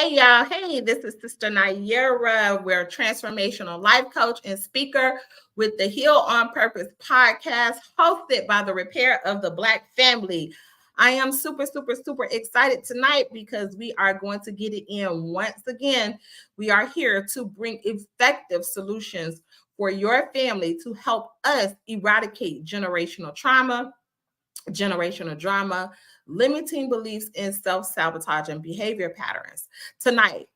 Hey, y'all. Hey, this is Sister Nayera. We're a transformational life coach and speaker with the Heal on Purpose podcast, hosted by the Repair of the Black Family. I am super, super, super excited tonight because we are going to get it in once again. We are here to bring effective solutions for your family to help us eradicate generational trauma, generational drama, limiting beliefs, and self-sabotaging behavior patterns. Tonight,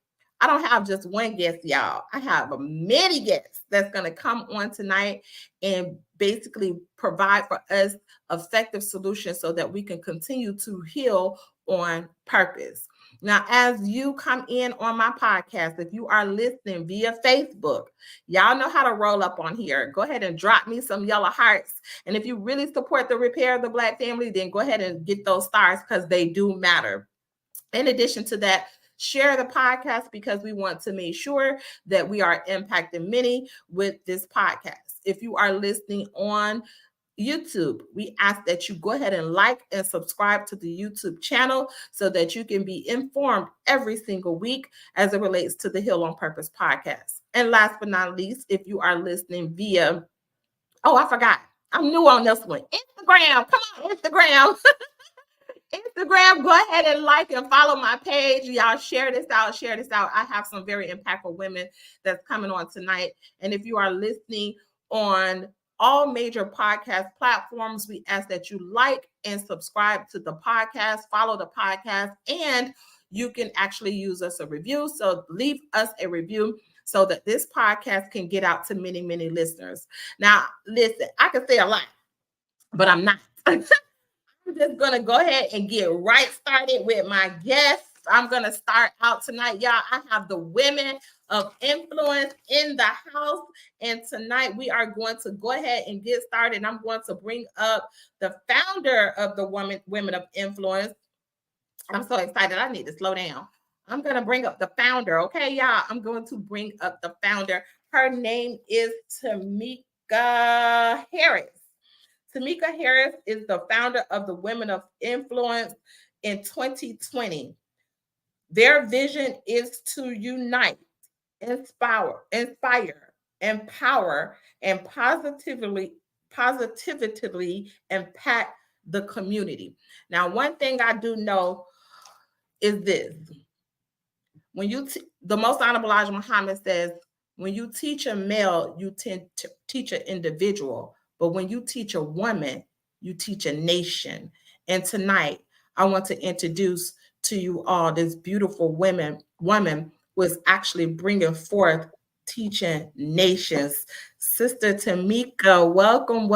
I don't have just one guest, y'all. I have many guests that's going to come on tonight and basically provide for us effective solutions so that we can continue to heal on purpose. Now, as you come in on my podcast, if you are listening via Facebook, y'all know how to roll up on here. Go ahead and drop me some yellow hearts. And if you really support the Repair of the Black Family, then go ahead and get those stars because they do matter. In addition to that, share the podcast because we want to make sure that we are impacting many with this podcast. If you are listening on YouTube, we ask that you go ahead and like and subscribe to the YouTube channel so that you can be informed every single week as it relates to the Heal on Purpose podcast. And last but not least, if you are listening via, I forgot, I'm new on this one, Instagram. Come on, Instagram. Instagram, go ahead and like and follow my page. Y'all share this out. I have some very impactful women that's coming on tonight. And if you are listening on all major podcast platforms, we ask that you like and subscribe to the podcast, follow the podcast, and you can actually use us a review. So leave us a review so that this podcast can get out to many, many listeners. Now, listen, I can say a lot, but I'm not. I'm just going to go ahead and get right started with my guests. I'm going to start out tonight, y'all. I have the women of influence in the house. And tonight we are going to go ahead and get started. I'm going to bring up the founder of the Women of Influence. I'm so excited. I need to slow down. I'm going to bring up the founder. Okay, y'all. I'm going to bring up the founder. Her name is Tamika Harris. Tamika Harris is the founder of the Women of Influence in 2020. Their vision is to unite, inspire, empower, and positively impact the community. Now, one thing I do know is this. When you the Most Honorable Elijah Muhammad says, when you teach a male, you tend to teach an individual. But when you teach a woman, you teach a nation. And tonight, I want to introduce to you all this beautiful woman who is actually bringing forth teaching nations. Sister Tamika, welcome.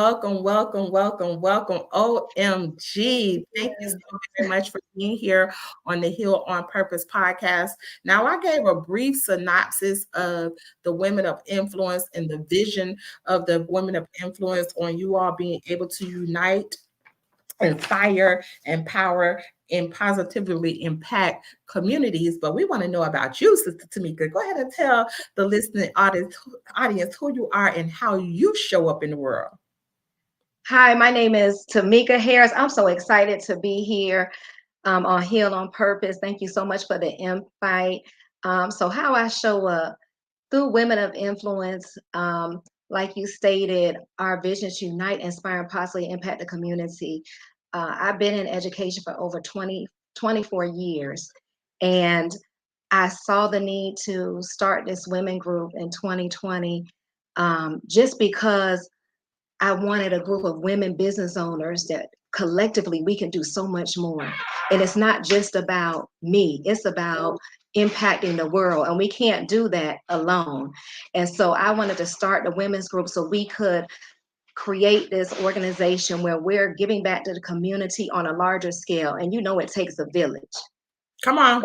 OMG. Thank you so very much for being here on the Heal on Purpose podcast. Now, I gave a brief synopsis of the Women of Influence and the vision of the Women of Influence on you all being able to unite, inspire, empower, and positively impact communities. But we want to know about you, Sister Tamika. Go ahead and tell the listening audience who you are and how you show up in the world. Hi, my name is Tamika Harris. I'm so excited to be here on Heal on Purpose. Thank you so much for the invite. So how I show up through Women of Influence, like you stated, our vision is to unite, inspire, and possibly impact the community. I've been in education for over 24 years, and I saw the need to start this women group in 2020 just because I wanted a group of women business owners that collectively we can do so much more. And it's not just about me, it's about impacting the world. And we can't do that alone. And so I wanted to start the women's group so we could create this organization where we're giving back to the community on a larger scale. And you know, it takes a village. Come on.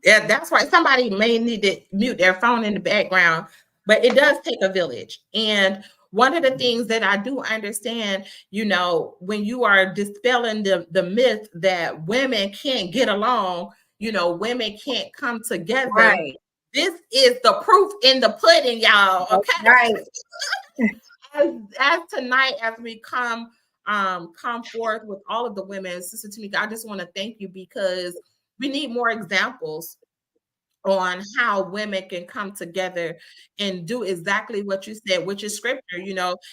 Yeah, that's right. Somebody may need to mute their phone in the background, but it does take a village. And one of the things that I do understand, you know, when you are dispelling the myth that women can't get along, you know, women can't come together. Right. This is the proof in the pudding, y'all. Okay. Right. As tonight, as we come forth with all of the women, Sister Tamika, I just want to thank you because we need more examples on how women can come together and do exactly what you said, which is scripture.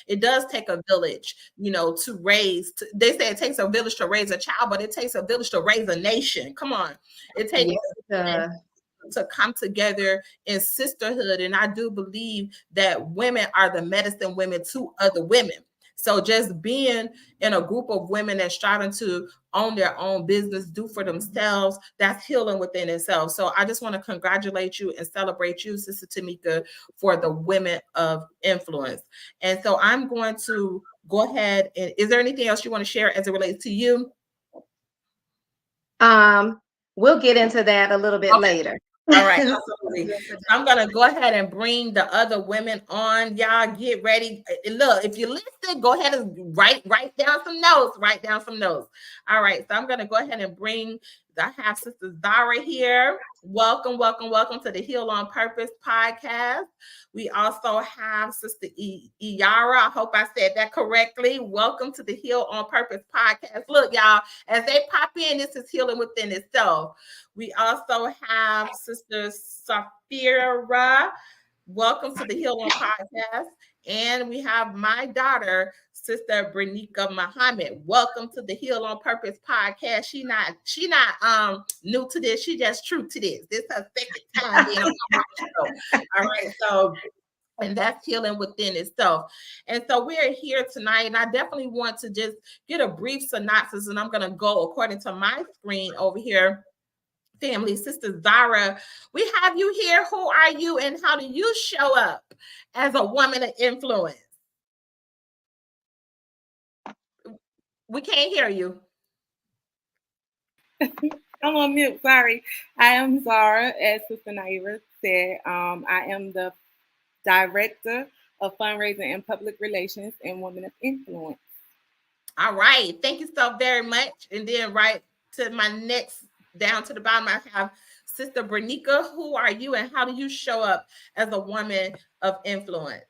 It does take a village, to raise. They say it takes a village to raise a child, but it takes a village to raise a nation. Come on. It takes Yes, to come together in sisterhood. And I do believe that women are the medicine women to other women. So just being in a group of women that's striving to own their own business, do for themselves, that's healing within itself. So I just want to congratulate you and celebrate you, Sister Tamika, for the women of influence. And so I'm going to go ahead and is there anything else you want to share as it relates to you? We'll get into that a little bit later. All right, absolutely. I'm gonna go ahead and bring the other women on. Y'all get ready. Look, if you listen, go ahead and write down some notes. Write down some notes. All right, so I'm gonna go ahead and bring. I have Sister Zara here. Welcome, welcome, welcome to the Heal on Purpose podcast. We also have Sister Iyara. I hope I said that correctly. Welcome to the Heal on Purpose podcast. Look, y'all, as they pop in, this is healing within itself. We also have Sister Safira. Welcome to the Heal On podcast. And we have my daughter, Sister Bernika Muhammad. Welcome to the Heal on Purpose podcast. She not new to this. She just true to this. This is her second time being on the show. All right, so and that's healing within itself. And so we're here tonight, and I definitely want to just get a brief synopsis, and I'm going to go according to my screen over here. Family, Sister Zara, we have you here. Who are you, and how do you show up as a woman of influence? We can't hear you. I'm on mute. Sorry. I am Zara, as Sister Naira said. I am the Director of Fundraising and Public Relations and Women of Influence. All right. Thank you so very much. And then right to my next, down to the bottom, I have Sister Bernika. Who are you, and how do you show up as a woman of influence?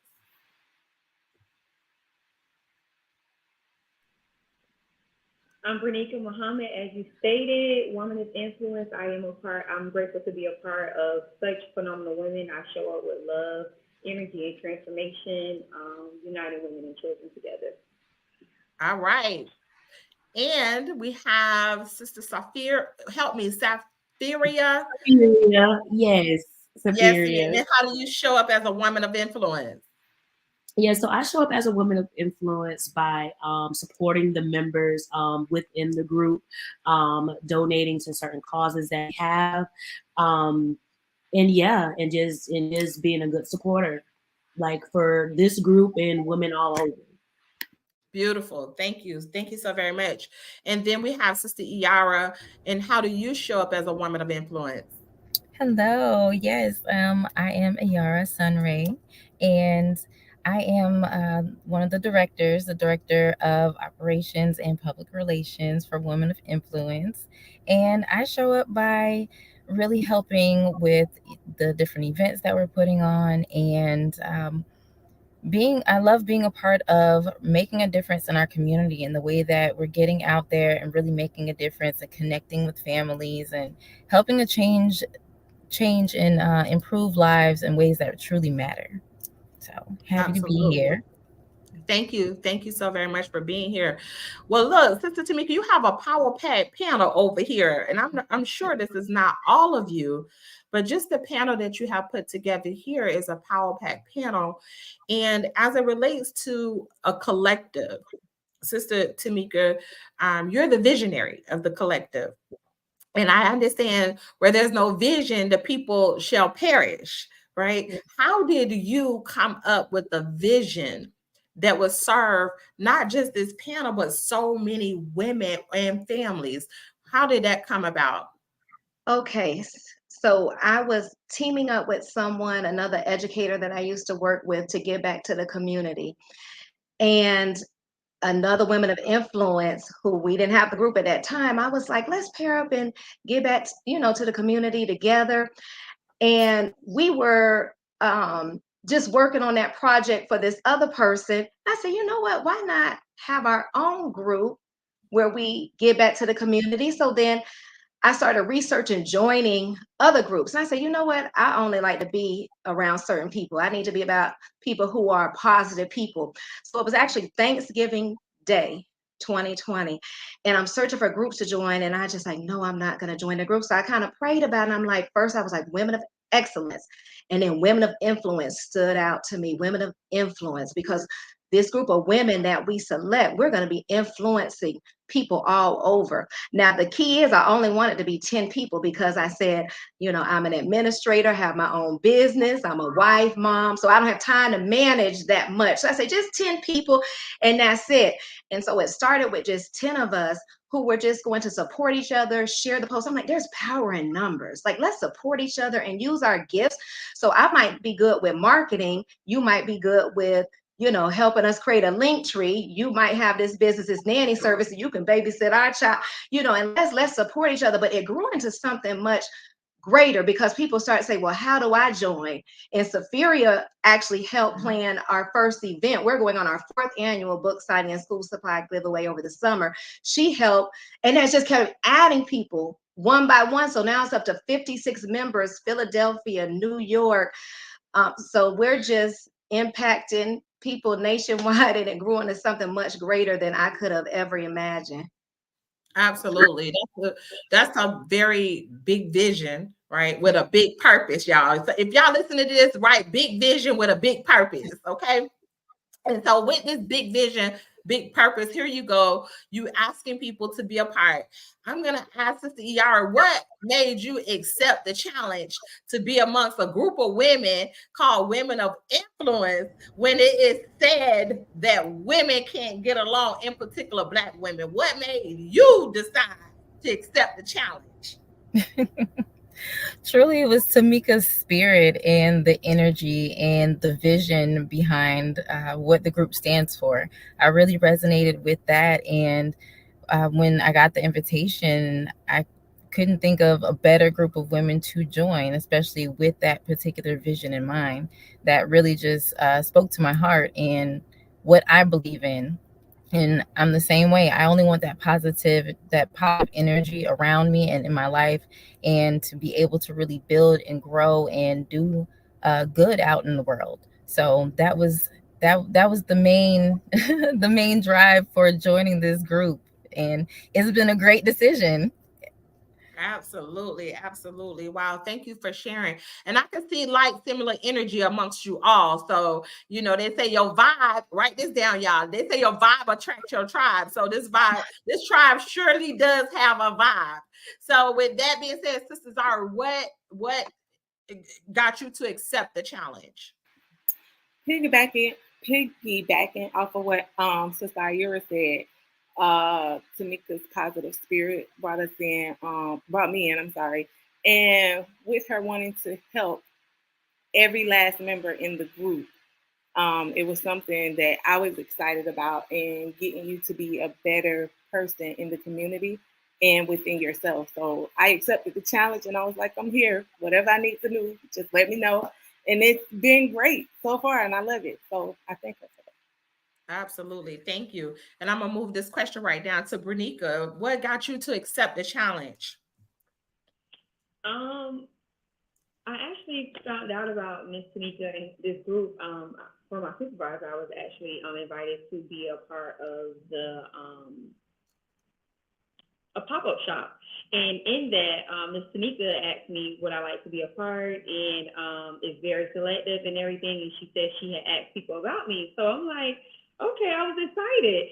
I'm Bernika Muhammad. As you stated, woman of influence. I'm grateful to be a part of such phenomenal women. I show up with love, energy, and transformation, uniting women and children together. All right. And we have Sister Safira. Help me, Safiria. Yes, Safiria. Yes, and how do you show up as a woman of influence? Yeah, so I show up as a woman of influence by supporting the members within the group, donating to certain causes that we have, and just being a good supporter, like for this group and women all over. Beautiful. Thank you so very much. And then we have Sister Iyara. And how do you show up as a woman of influence? Hello. Yes, I am Iyara Sunray, and I am one of the directors, the director of operations and public relations for Women of Influence. And I show up by really helping with the different events that we're putting on, and I love being a part of making a difference in our community in the way that we're getting out there and really making a difference and connecting with families and helping to change and improve lives in ways that truly matter. So happy to be here. Thank you so very much for being here. Well, look, Sister Tamika, you have a power pack panel over here, and I'm sure this is not all of you, but just the panel that you have put together here is a power pack panel. And as it relates to a collective, Sister Tamika, you're the visionary of the collective. And I understand where there's no vision, the people shall perish, right? Yes. How did you come up with the vision that would serve not just this panel, but so many women and families? How did that come about? Okay, so I was teaming up with someone, another educator that I used to work with, to give back to the community. And another woman of influence who we didn't have the group at that time, I was like, let's pair up and give back, to the community together. And we were just working on that project for this other person. I said, you know what, why not have our own group where we give back to the community? So then I started researching joining other groups. And I said, you know what? I only like to be around certain people. I need to be about people who are positive people. So it was actually Thanksgiving Day 2020. And I'm searching for groups to join. And I just like, no, I'm not going to join the group. So I kind of prayed about it. And I'm like, first I was like, women of excellence. And then women of influence stood out to me, women of influence, because this group of women that we select, we're going to be influencing people all over. Now, the key is I only wanted to be 10 people because I said, you know, I'm an administrator, have my own business, I'm a wife, mom, so I don't have time to manage that much. So I said, just 10 people, and that's it. And so it started with just 10 of us who were just going to support each other, share the post. I'm like, there's power in numbers. Like, let's support each other and use our gifts. So I might be good with marketing. You might be good with, you know, helping us create a link tree. You might have this business, this nanny service, and you can babysit our child, you know, and let's support each other. But it grew into something much greater because people start to say, well, how do I join? And Saphiria actually helped plan our first event. We're going on our 4th annual book signing and school supply giveaway over the summer. She helped, and that's just kept adding people one by one. So now it's up to 56 members, Philadelphia, New York. So we're just impacting people nationwide, and it grew into something much greater than I could have ever imagined. Absolutely. That's a very big vision, right? With a big purpose, y'all. So if y'all listen to this, right, big vision with a big purpose, okay? And so with this big vision, big purpose, here you go. You asking people to be a part. I'm going to ask Sister Iyara, what made you accept the challenge to be amongst a group of women called Women of Influence when it is said that women can't get along, in particular Black women? What made you decide to accept the challenge? Truly, it was Tamika's spirit and the energy and the vision behind what the group stands for. I really resonated with that. And when I got the invitation, I couldn't think of a better group of women to join, especially with that particular vision in mind. That really just spoke to my heart and what I believe in. And I'm the same way. I only want that positive energy around me and in my life, and to be able to really build and grow and do good out in the world. So that was the main the main drive for joining this group, and it's been a great decision. Absolutely, absolutely. Wow, thank you for sharing. And I can see like similar energy amongst you all. So, you know, they say your vibe, write this down, y'all. They say your vibe attracts your tribe. So this tribe surely does have a vibe. So with that being said, Sister Zara, what got you to accept the challenge? Piggybacking off of what Sister Iyara said, Tamika's positive spirit brought me in, I'm sorry. And with her wanting to help every last member in the group, it was something that I was excited about, and getting you to be a better person in the community and within yourself. So I accepted the challenge, and I was like, I'm here. Whatever I need to do, just let me know. And it's been great so far, and I love it. So I thank her for that. Absolutely. Thank you. And I'm going to move this question right down to Brunica. What got you to accept the challenge? I actually found out about Miss Tamika and this group from my supervisor. I was actually invited to be a part of a pop-up shop. And in that, Ms. Tamika asked me would I like to be a part, and is very selective and everything. And she said she had asked people about me. So I'm like, okay, I was excited.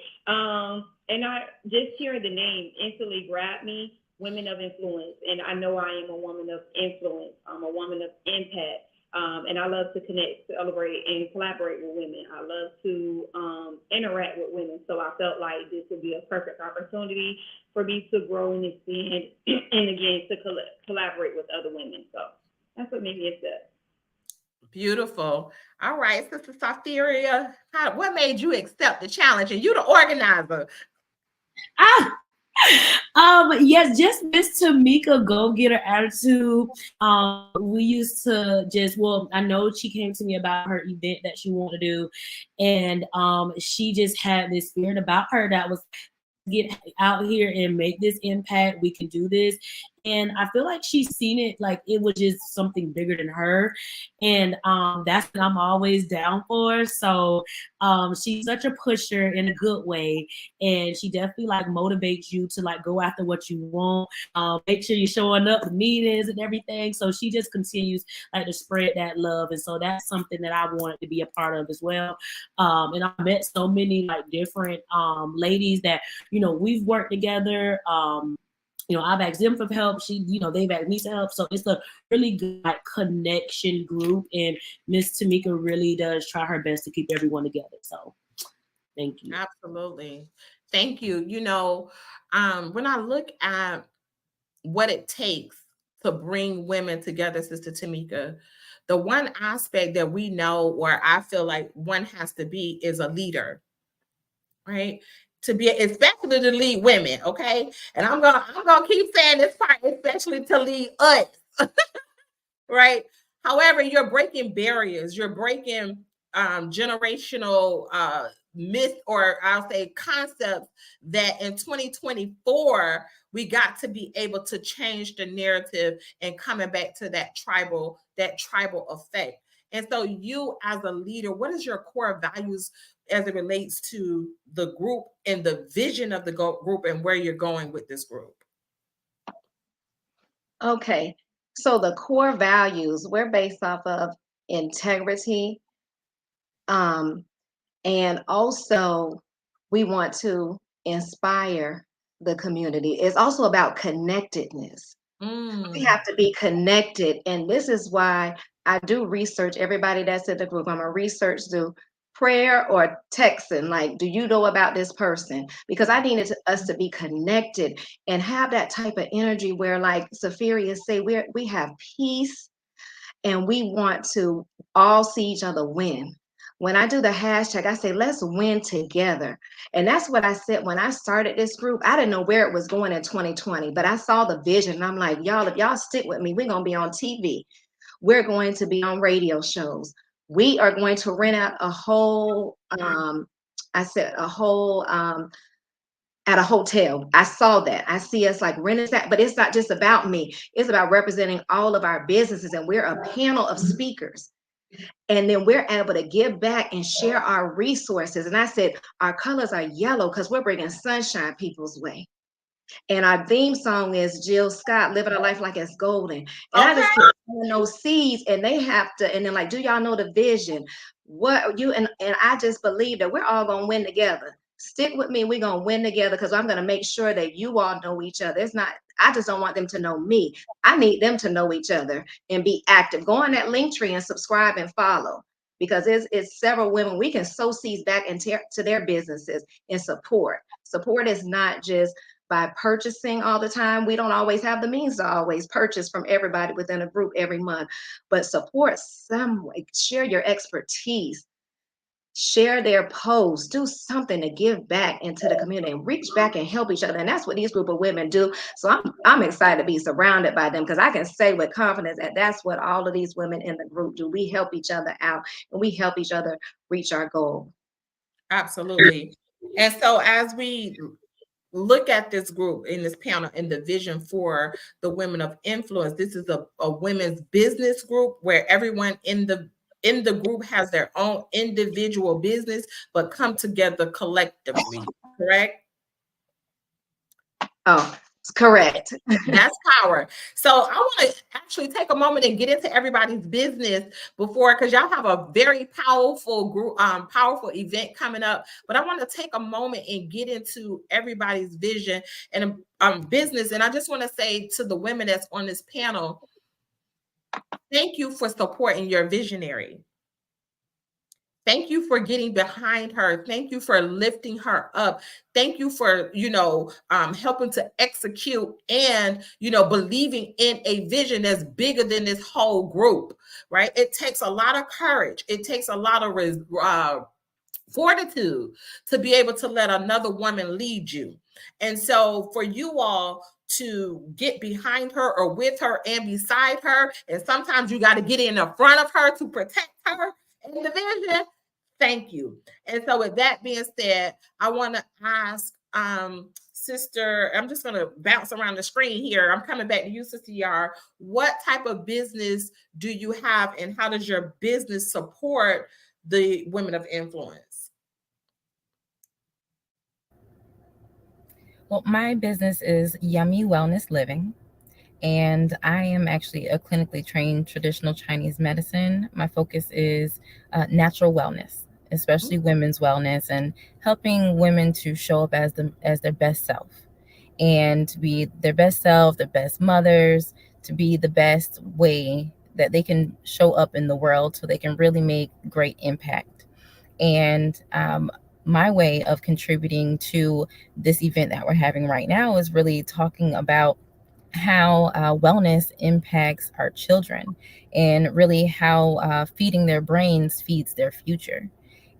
And I just hearing the name instantly grabbed me, Women of Influence. And I know I am a woman of influence. I'm a woman of impact. And I love to connect, celebrate, and collaborate with women. I love to interact with women. So I felt like this would be a perfect opportunity for me to grow and expand, and again, to collaborate with other women. So that's what made me accept. Beautiful. All right, Sister Saphiria, what made you accept the challenge? And you the organizer. Yes, just Miss Tamika go-getter attitude. We used to I know she came to me about her event that she wanted to do, and she just had this spirit about her that was get out here and make this impact. We can do this. And I feel like she's seen it like it was just something bigger than her. And that's what I'm always down for. So she's such a pusher in a good way. And she definitely like motivates you to like go after what you want. Make sure you're showing up to meetings and everything. So she just continues like to spread that love. And so that's something that I wanted to be a part of as well. And I met so many like different ladies that, you know, we've worked together. You know, I've asked them for help. They've asked me for help. So it's a really good like connection group. And Miss Tamika really does try her best to keep everyone together. So thank you. Absolutely. Thank you. You know, when I look at what it takes to bring women together, Sister Tamika, the one aspect that we know, or I feel like one has to be, is a leader, right? To be, especially to lead women, okay? And I'm gonna keep saying this part, especially to lead us, right? However, you're breaking barriers, you're breaking generational myth, or I'll say concepts, that in 2024 we got to be able to change the narrative and coming back to that tribal effect. And so you as a leader, what is your core values as it relates to the group and the vision of the group and where you're going with this group? Okay, so the core values, we're based off of integrity, and also we want to inspire the community. It's also about connectedness. We have to be connected, and this is why I do research everybody that's in the group. I'm a research, do prayer or texting, like, do you know about this person? Because I needed us to be connected and have that type of energy where, like Sapphira say, we have peace and we want to all see each other win. When I do the hashtag, I say, let's win together. And that's what I said when I started this group. I didn't know where it was going in 2020, but I saw the vision. And I'm like, y'all, if y'all stick with me, we're going to be on TV. We're going to be on radio shows. We are going to rent out a whole, at a hotel. I saw that. I see us like renting that, but it's not just about me. It's about representing all of our businesses, and we're a panel of speakers. And then we're able to give back and share our resources. And I said, our colors are yellow because we're bringing sunshine people's way. And our theme song is Jill Scott, Living a Life Like It's Golden. And I just put in those seeds, and they have to, and then like, do y'all know the vision? What you, and I just believe that we're all gonna win together. Stick with me, we're gonna win together, because I'm gonna make sure that you all know each other. It's not, I just don't want them to know me. I need them to know each other and be active. Go on that link tree and subscribe and follow, because it's several women. We can sow seeds back into their businesses and support. Support is not just by purchasing all the time. We don't always have the means to always purchase from everybody within a group every month, but support some way. Share your expertise, share their posts, do something to give back into the community and reach back and help each other. And that's what these group of women do. So I'm excited to be surrounded by them, because I can say with confidence that that's what all of these women in the group do. We help each other out and we help each other reach our goal. Absolutely. And so as we look at this group in this panel and the vision for the Women of Influence, this is a women's business group where everyone in the group has their own individual business, but come together collectively, correct? Oh, correct. That's power. So I want to actually take a moment and get into everybody's business before, because y'all have a very powerful group, powerful event coming up. But I want to take a moment and get into everybody's vision and business. And I just want to say to the women that's on this panel, thank you for supporting your visionary. Thank you for getting behind her. Thank you for lifting her up. Thank you for, helping to execute and, believing in a vision that's bigger than this whole group, right? It takes a lot of courage. It takes a lot of fortitude to be able to let another woman lead you. And so for you all to get behind her or with her and beside her, and sometimes you got to get in the front of her to protect her in the vision. Thank you. And so with that being said, I want to ask Sister, I'm just going to bounce around the screen here. I'm coming back to you, Sister Yara. What type of business do you have, and how does your business support the women of influence? Well, my business is Yummy Wellness Living, and I am actually a clinically trained traditional Chinese medicine. My focus is natural wellness, especially women's wellness, and helping women to show up as their best self, and to be their best self, their best mothers, to be the best way that they can show up in the world so they can really make great impact. And my way of contributing to this event that we're having right now is really talking about how wellness impacts our children, and really how feeding their brains feeds their future.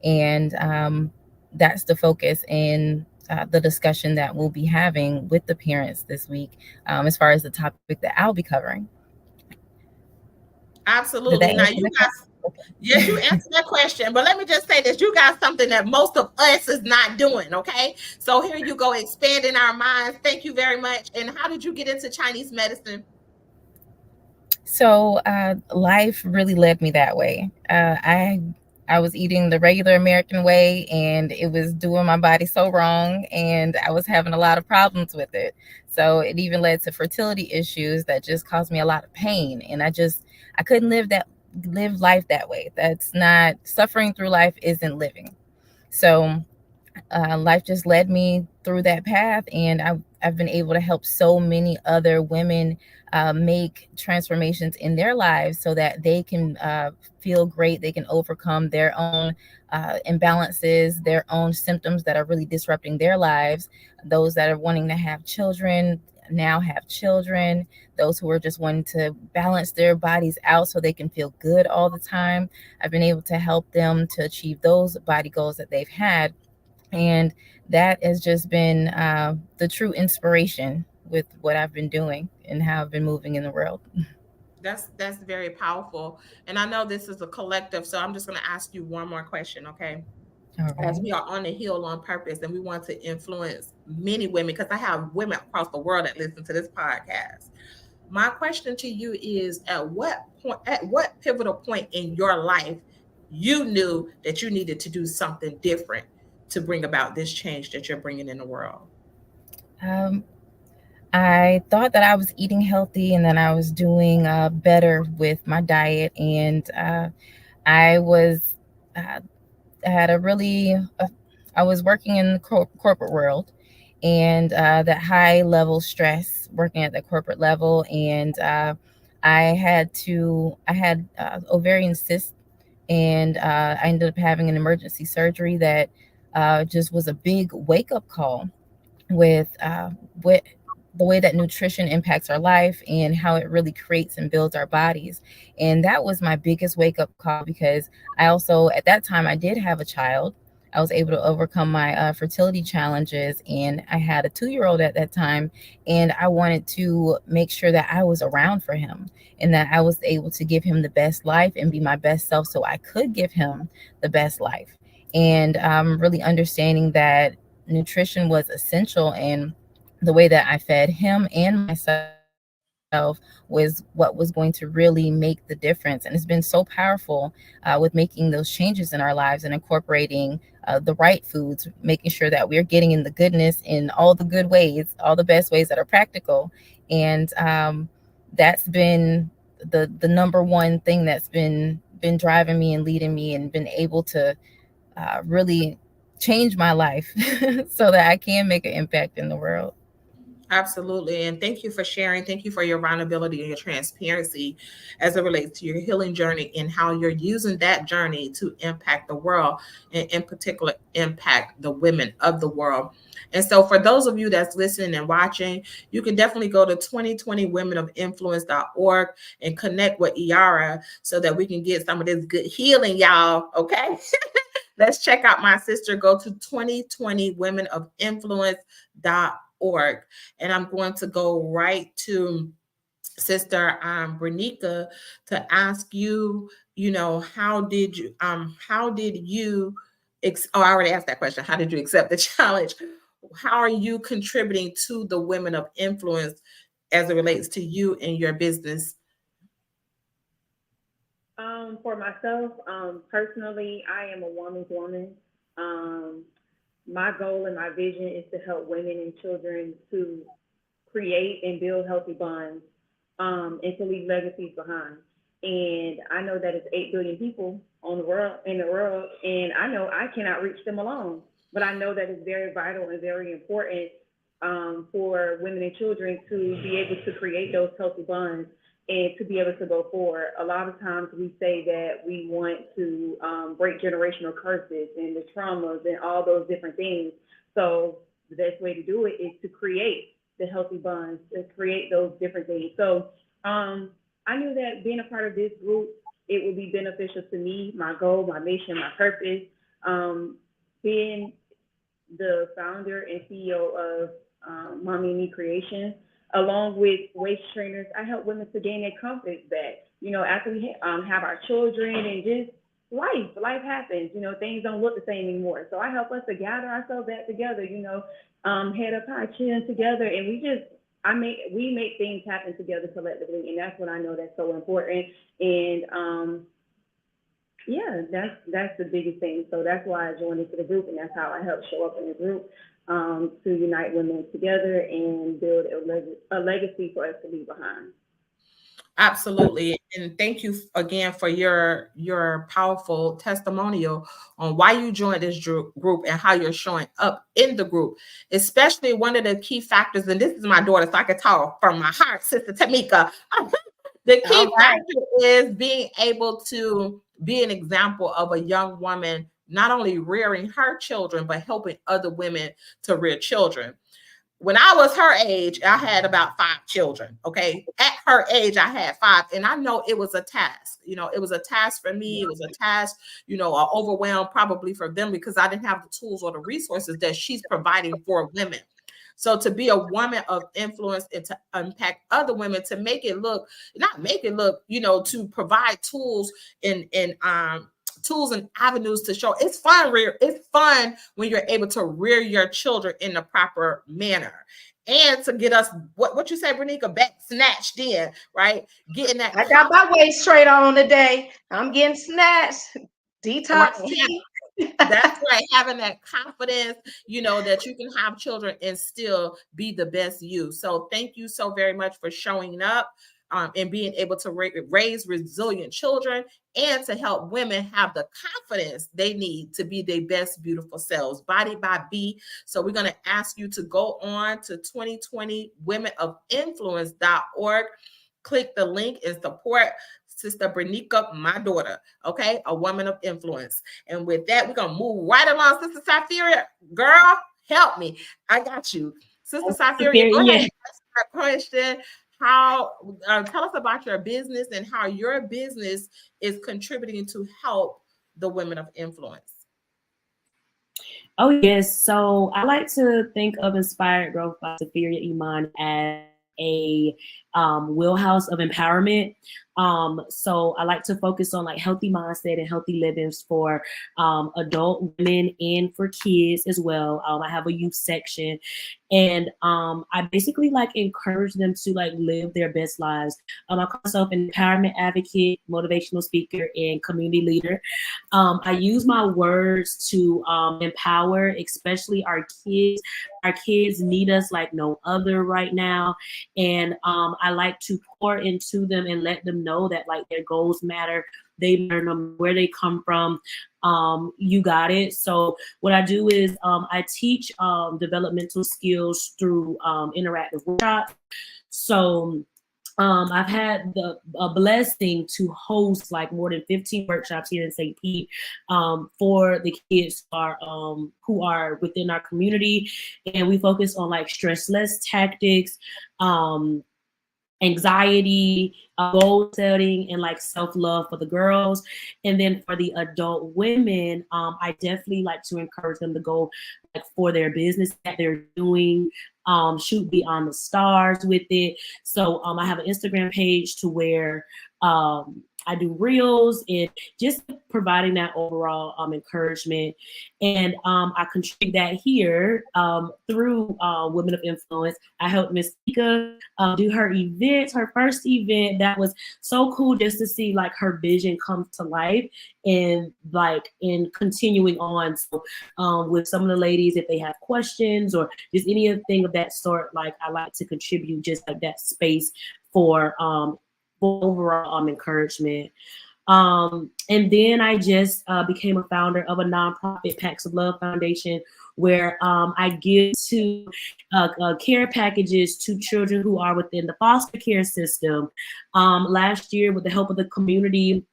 And that's the focus in the discussion that we'll be having with the parents this week, as far as the topic that I'll be covering. Absolutely. Now, you guys, yes, you answered that question, but let me just say this. You got something that most of us is not doing, okay? So here you go, expanding our minds. Thank you very much. And how did you get into Chinese medicine? So life really led me that way. I was eating the regular American way, and it was doing my body so wrong, and I was having a lot of problems with it. So it even led to fertility issues that just caused me a lot of pain, and I couldn't live life that way. That's not, suffering through life isn't living. So life just led me through that path, and I've been able to help so many other women make transformations in their lives so that they can feel great. They can overcome their own imbalances, their own symptoms that are really disrupting their lives. Those that are wanting to have children now have children. Those who are just wanting to balance their bodies out so they can feel good all the time. I've been able to help them to achieve those body goals that they've had. And that has just been the true inspiration with what I've been doing and how I've been moving in the world. That's very powerful. And I know this is a collective, so I'm just going to ask you one more question, okay? All right. As we are on the Heal on Purpose, and we want to influence many women, because I have women across the world that listen to this podcast. My question to you is, at what pivotal point in your life you knew that you needed to do something different to bring about this change that you're bringing in the world? I thought that I was eating healthy, and then I was doing better with my diet, and I was working in the corporate world, and that high level stress working at the corporate level, and I had ovarian cysts, and I ended up having an emergency surgery that just was a big wake up call with the way that nutrition impacts our life and how it really creates and builds our bodies. And that was my biggest wake up call, because I also, at that time, I did have a child. I was able to overcome my fertility challenges, and I had a 2-year-old at that time, and I wanted to make sure that I was around for him and that I was able to give him the best life and be my best self so I could give him the best life. And really understanding that nutrition was essential, and the way that I fed him and myself was what was going to really make the difference. And it's been so powerful with making those changes in our lives and incorporating the right foods, making sure that we're getting in the goodness in all the good ways, all the best ways that are practical. And that's been the number one thing that's been driving me and leading me, and been able to really change my life so that I can make an impact in the world. Absolutely. And thank you for sharing. Thank you for your vulnerability and your transparency as it relates to your healing journey, and how you're using that journey to impact the world, and in particular, impact the women of the world. And so for those of you that's listening and watching, you can definitely go to 2020womenofinfluence.org and connect with Yara so that we can get some of this good healing, y'all. Okay. Let's check out my sister. Go to 2020womenofinfluence.org. And I'm going to go right to Sister Brenica to ask you, how did you I already asked that question. How did you accept the challenge? how are you contributing to the women of influence as it relates to you and your business? For myself, personally, I am a woman's woman. My goal and my vision is to help women and children to create and build healthy bonds, and to leave legacies behind. And I know that it's 8 billion people in the world, and I know I cannot reach them alone. But I know that it's very vital and very important, for women and children to be able to create those healthy bonds and to be able to go forward. A lot of times we say that we want to break generational curses and the traumas and all those different things. So the best way to do it is to create the healthy bonds and create those different things. So I knew that being a part of this group, it would be beneficial to me, my goal, my mission, my purpose. Being the founder and CEO of Mommy and Me Creation, along with waist trainers, I help women to gain their confidence back. You know, after we have our children and just life happens, you know, things don't look the same anymore. So I help us to gather ourselves back together, you know, head up high, chin together, and we make things happen together collectively, and that's what I know that's so important. And yeah, that's the biggest thing. So that's why I joined into the group, and that's how I help show up in the group, to unite women together and build a legacy for us to leave behind. Absolutely. And thank you again for your powerful testimonial on why you joined this group and how you're showing up in the group. Especially one of the key factors, and this is my daughter, so I can talk from my heart, Sister Tamika. The key factor is being able to be an example of a young woman, not only rearing her children, but helping other women to rear children. When I was her age, I had about 5 children. Okay. At her age, I had 5. And I know it was a task. You know, it was a task for me. It was a task, you know, overwhelmed probably for them because I didn't have the tools or the resources that she's providing for women. So to be a woman of influence and to impact other women, to make it look, not make it look, you know, to provide tools and tools and avenues to show it's fun. It's fun when you're able to rear your children in the proper manner. And to get us what you say, Bernica, back snatched in, right? Getting that. I got my waist straight on today. I'm getting snatched. Detox tea. That's right. Having that confidence, you know, that you can have children and still be the best you. So thank you so very much for showing up and being able to raise resilient children and to help women have the confidence they need to be their best beautiful selves, Body by B. So we're going to ask you to go on to 2020womenofinfluence.org. Click the link and support Sister Bernica, my daughter, okay? A woman of influence. And with that, we're going to move right along. Sister Sapphira, girl, help me. I got you. Sister Sapphira, go ahead and ask that question. Tell us about your business and how your business is contributing to help the women of influence. Oh, yes. So I like to think of Inspired Growth by Sapphira Iman as a wheelhouse of empowerment. So I like to focus on like healthy mindset and healthy livings for adult women and for kids as well. I have a youth section, and I basically like encourage them to like live their best lives. I call myself an empowerment advocate, motivational speaker, and community leader. I use my words to empower, especially our kids. Our kids need us like no other right now. And I like to pour into them and let them know that like their goals matter. They matter where they come from. You got it. So what I do is I teach developmental skills through interactive workshops. So I've had the blessing to host like more than 15 workshops here in St. Pete for the kids who are within our community, and we focus on like stressless tactics, anxiety, goal setting, and like self-love for the girls. And then for the adult women, I definitely like to encourage them to go like for their business that they're doing, shoot beyond the stars with it. So I have an Instagram page to where I do reels and just providing that overall encouragement. And I contribute that here through Women of Influence. I helped Miss Tika do her event, her first event. That was so cool just to see like her vision come to life and like in continuing on. So with some of the ladies, if they have questions or just anything of that sort, like I like to contribute just like that space for overall encouragement. And then I just became a founder of a nonprofit, Packs of Love Foundation, where I give to care packages to children who are within the foster care system. Last year, with the help of the community,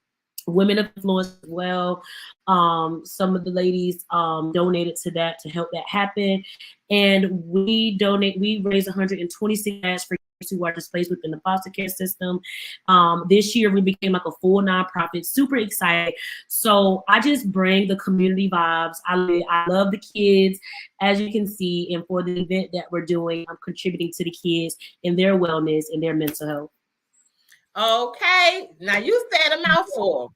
Women of Influence as well, some of the ladies donated to that to help that happen. And we raised 126 bags for kids who are displaced within the foster care system. This year we became like a full nonprofit, super excited. So I just bring the community vibes. I love the kids, as you can see, and for the event that we're doing, I'm contributing to the kids and their wellness and their mental health. Okay, now you said a mouthful,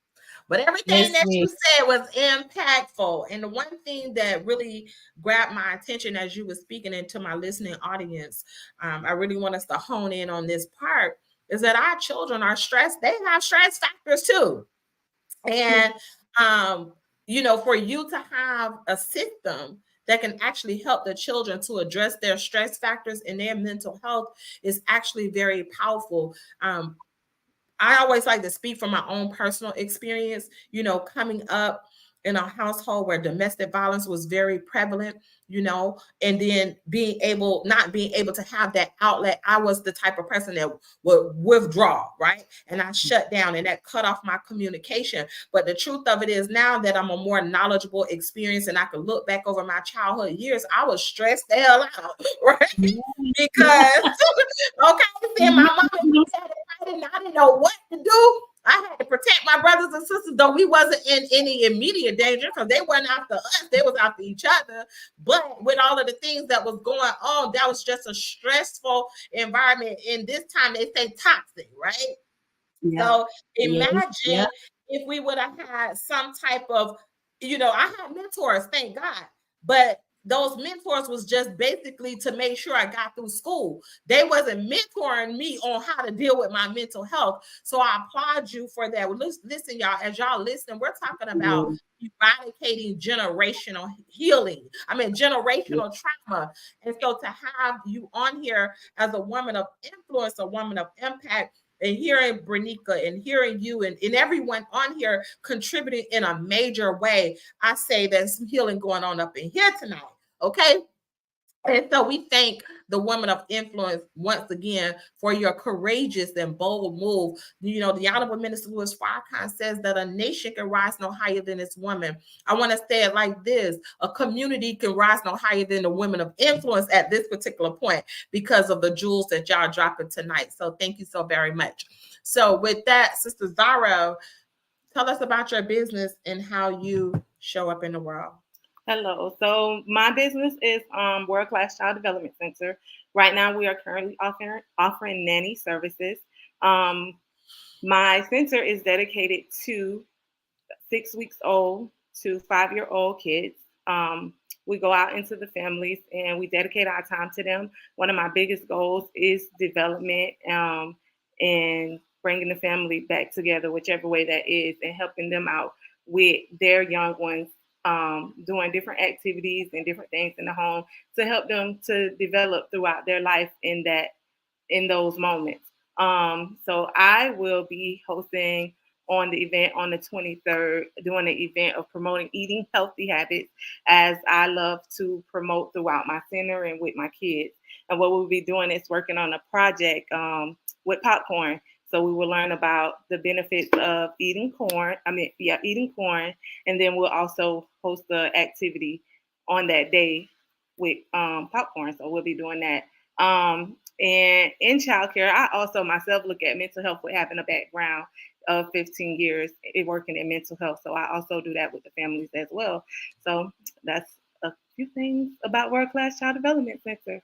but everything that you said was impactful. And the one thing that really grabbed my attention as you were speaking into my listening audience, I really want us to hone in on this part, is that our children are stressed. They have stress factors too. And, for you to have a system that can actually help the children to address their stress factors and their mental health is actually very powerful. I always like to speak from my own personal experience, coming up in a household where domestic violence was very prevalent, and then not being able to have that outlet. I was the type of person that would withdraw, right? And I shut down, and that cut off my communication. But the truth of it is, now that I'm a more knowledgeable experience and I can look back over my childhood years, I was stressed the hell out, right? Because, okay, my mom and dad, I didn't know what to do. I had to protect my brothers and sisters, though we wasn't in any immediate danger because they weren't after us. They was after each other. But with all of the things that was going on, that was just a stressful environment. And this time they say toxic, right? Yeah. So imagine if we would have had some type of, I had mentors, thank God. But those mentors was just basically to make sure I got through school. They wasn't mentoring me on how to deal with my mental health. So I applaud you for that. Listen, y'all, as y'all listen, we're talking about eradicating generational healing. Generational trauma. And so to have you on here as a woman of influence, a woman of impact, and hearing Brenika and hearing you and everyone on here contributing in a major way, I say there's some healing going on up in here tonight. Okay. And so we thank the Woman of Influence once again for your courageous and bold move. The Honorable Minister Louis Farrakhan says that a nation can rise no higher than its women. I want to say it like this: a community can rise no higher than the women of influence at this particular point because of the jewels that y'all dropping tonight. So thank you so very much. So with that, Sister Zara, tell us about your business and how you show up in the world. Hello. So my business is World Class Child Development Center. Right now, we are currently offering nanny services. My center is dedicated to 6 weeks old to 5-year-old kids. We go out into the families and we dedicate our time to them. One of my biggest goals is development and bringing the family back together, whichever way that is, and helping them out with their young ones. Doing different activities and different things in the home to help them to develop throughout their life in those moments. So I will be hosting on the event on the 23rd, doing an event of promoting eating healthy habits, as I love to promote throughout my center and with my kids. And what we'll be doing is working on a project with popcorn. So we will learn about the benefits of eating corn. Eating corn. And then we'll also host the activity on that day with popcorn. So we'll be doing that. And in childcare, I also myself look at mental health with having a background of 15 years working in mental health. So I also do that with the families as well. So that's a few things about World Class Child Development Center.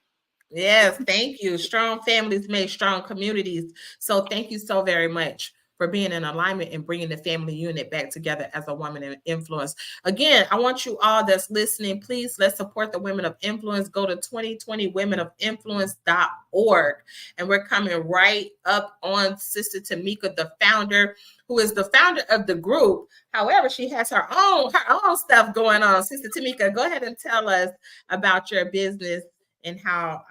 Yes, thank you. Strong families make strong communities. So thank you so very much for being in alignment and bringing the family unit back together as a woman of influence. Again, I want you all that's listening, please let's support the Women of Influence. Go to 2020womenofinfluence.org. And we're coming right up on Sister Tamika, the founder, who is the founder of the group. However, she has her own stuff going on. Sister Tamika, go ahead and tell us about your business and how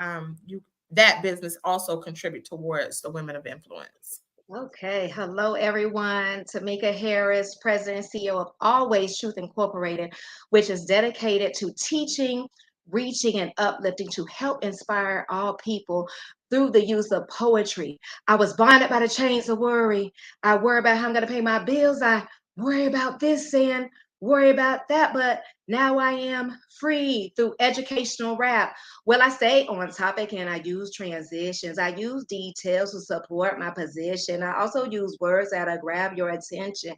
that business also contribute towards the Women of Influence. Okay, hello everyone. Tamika Harris, President and CEO of Always Truth Incorporated, which is dedicated to teaching, reaching, and uplifting to help inspire all people through the use of poetry. I was blinded by the chains of worry. I worry about how I'm going to pay my bills. I worry about this and worry about that, but now I am free through educational rap. Well, I stay on topic and I use transitions. I use details to support my position. I also use words that'll grab your attention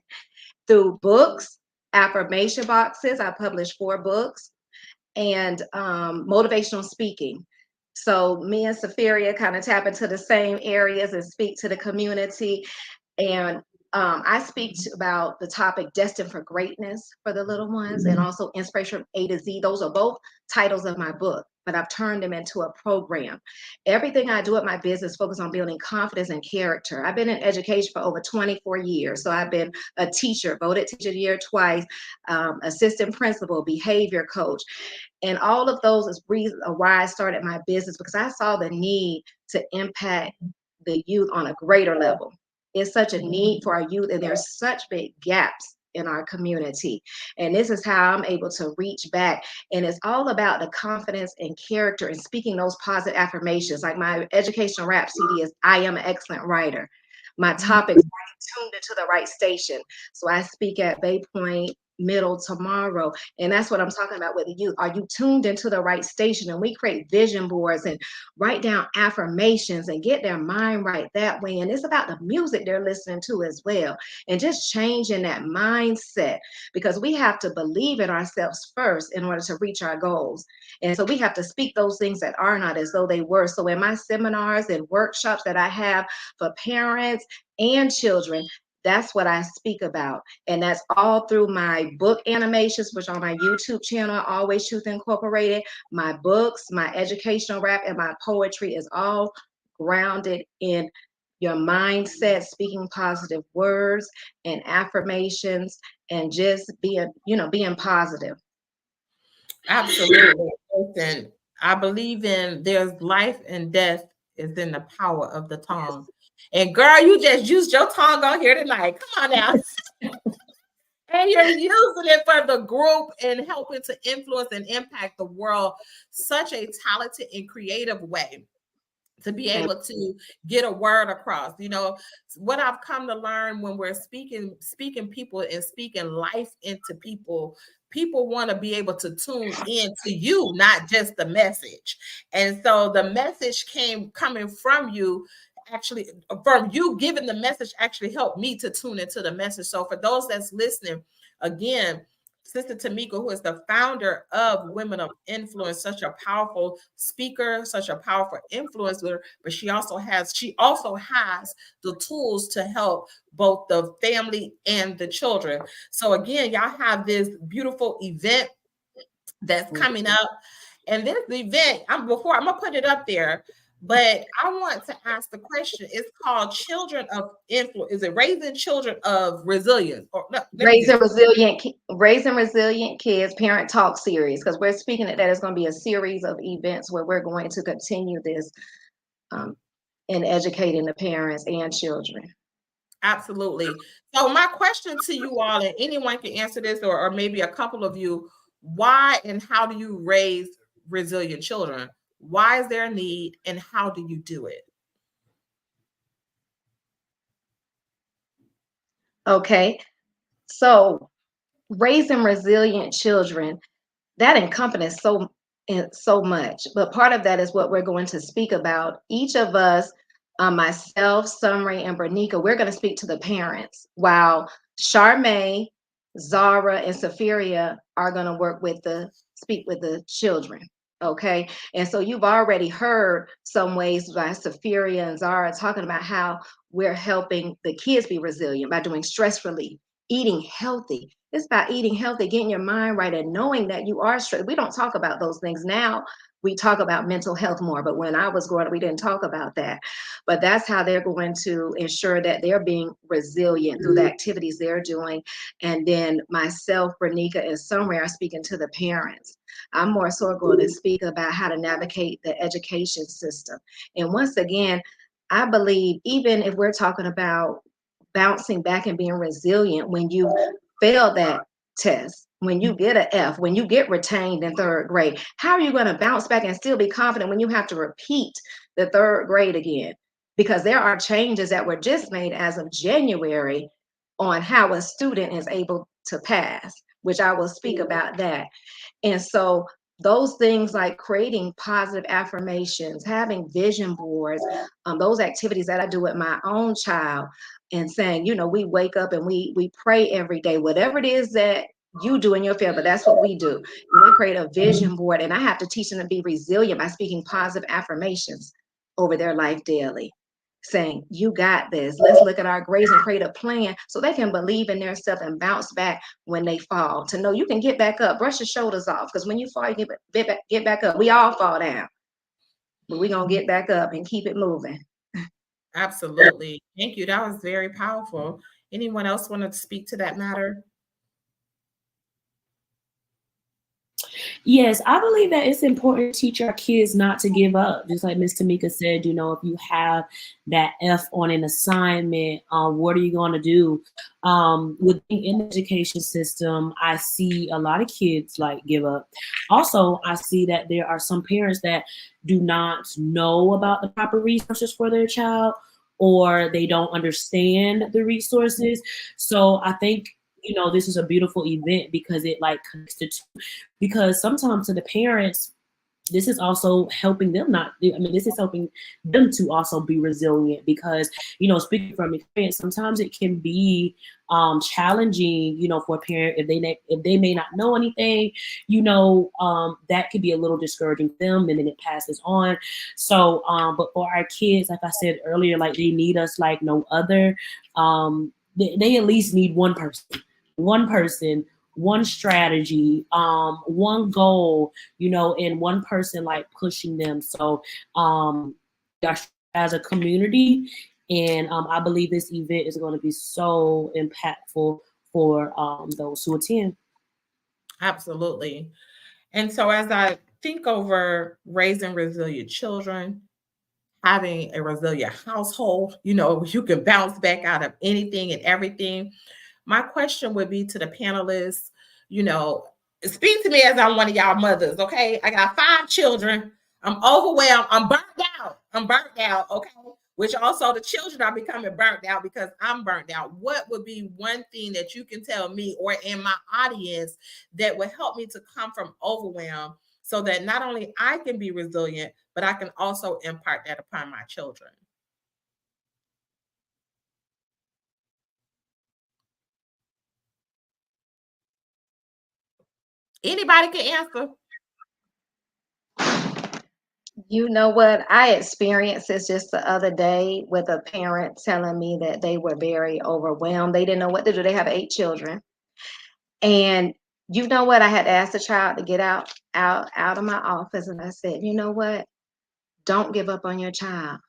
through books, affirmation boxes. I published 4 books, and motivational speaking. So me and Safiria kind of tap into the same areas and speak to the community. And I speak about the topic Destined for Greatness for the little ones, and also Inspiration from A to Z. Those are both titles of my book, but I've turned them into a program. Everything I do at my business focus on building confidence and character. I've been in education for over 24 years. So I've been a teacher, voted Teacher of the Year twice, assistant principal, behavior coach. And all of those is reason why I started my business, because I saw the need to impact the youth on a greater level. It's such a need for our youth, and there's such big gaps in our community. And this is how I'm able to reach back. And it's all about the confidence and character and speaking those positive affirmations. Like my educational rap CD is I am an excellent writer. My topics are tuned into the right station. So I speak at Bay Point Middle tomorrow, and that's what I'm talking about with the youth. Are you tuned into the right station? And we create vision boards and write down affirmations and get their mind right that way. And it's about the music they're listening to as well, and just changing that mindset, because we have to believe in ourselves first in order to reach our goals. And so we have to speak those things that are not as though they were. So in my seminars and workshops that I have for parents and children, that's what I speak about. And that's all through my book animations, which are on my YouTube channel, Always Truth Incorporated. My books, my educational rap, and my poetry is all grounded in your mindset, speaking positive words and affirmations, and just being positive. Absolutely. Listen, I believe in there's life and death is in the power of the tongue. And girl, you just used your tongue on here tonight. Come on now. And you're using it for the group and helping to influence and impact the world. Such a talented and creative way to be able to get a word across. You know, what I've come to learn when we're speaking people and speaking life into people want to be able to tune in to you, not just the message. And so the message coming from you, actually from you giving the message, actually helped me to tune into the message. So for those that's listening, again, Sister Tamika, who is the founder of Women of Influence, such a powerful speaker, such a powerful influencer, but she also has the tools to help both the family and the children. So again, y'all have this beautiful event that's coming up. And this event, I'm gonna put it up there, but I want to ask the question. It's called Children of Influence. Is it Raising Children of Resilience? Or no, Raising Resilient Kids Parent Talk Series, because we're speaking that is going to be a series of events where we're going to continue this in educating the parents and children. Absolutely. So my question to you all, and anyone can answer this, or maybe a couple of you, why and how do you raise resilient children? Why is there a need, and how do you do it? Okay, so raising resilient children, that encompasses so much, but part of that is what we're going to speak about. Each of us, myself, Sumray, and Bernica, we're going to speak to the parents, while Charmaine, Zara, and Safiria are going to speak with the children. Okay. And so you've already heard some ways by Safiria and Zara talking about how we're helping the kids be resilient by doing stress relief, eating healthy. It's about eating healthy, getting your mind right, and knowing that you are stressed. We don't talk about those things now. We talk about mental health more, but when I was growing up, we didn't talk about that. But that's how they're going to ensure that they're being resilient through the activities they're doing. And then myself, Bernica, and Summer are speaking to the parents. I'm more so going to speak about how to navigate the education system. And once again, I believe even if we're talking about bouncing back and being resilient, when you fail that test, when you get an F, when you get retained in third grade, how are you going to bounce back and still be confident when you have to repeat the third grade again? Because there are changes that were just made as of January on how a student is able to pass, which I will speak about that. And so those things like creating positive affirmations, having vision boards, those activities that I do with my own child, and saying, you know, we wake up and we pray every day, whatever it is that you do in your family, that's what we do. We create a vision board, and I have to teach them to be resilient by speaking positive affirmations over their life daily, saying, you got this. Let's look at our grades and create a plan so they can believe in their self and bounce back when they fall. To know you can get back up, brush your shoulders off, because when you fall, you get back up. We all fall down, but we're going to get back up and keep it moving. Absolutely. Thank you. That was very powerful. Anyone else want to speak to that matter? Yes, I believe that it's important to teach our kids not to give up. Just like Ms. Tamika said, you know, if you have that F on an assignment, what are you going to do? Within the education system, I see a lot of kids like give up. Also, I see that there are some parents that do not know about the proper resources for their child, or they don't understand the resources. So I think, you know, this is a beautiful event because it like connects the two. Because sometimes to the parents, this is also helping them this is helping them to also be resilient, because, you know, speaking from experience, sometimes it can be challenging, you know, for a parent if they may not know anything, you know, that could be a little discouraging for them, and then it passes on. So, but for our kids, like I said earlier, like they need us like no other. They at least need one person, one strategy, one goal, you know, and one person like pushing them. So as a community, and I believe this event is going to be so impactful for those who attend. Absolutely. And so as I think over raising resilient children, having a resilient household, you know, you can bounce back out of anything and everything. My question would be to the panelists, you know, speak to me as I'm one of y'all mothers, okay? I got 5 children. I'm overwhelmed. I'm burnt out, okay? Which also the children are becoming burnt out because I'm burnt out. What would be one thing that you can tell me or in my audience that would help me to come from overwhelm so that not only I can be resilient, but I can also impart that upon my children? Anybody can answer. You know what? I experienced this just the other day with a parent telling me that they were very overwhelmed. They didn't know what to do. They have 8 children. And you know what? I had to ask the child to get out of my office. And I said, you know what? Don't give up on your child.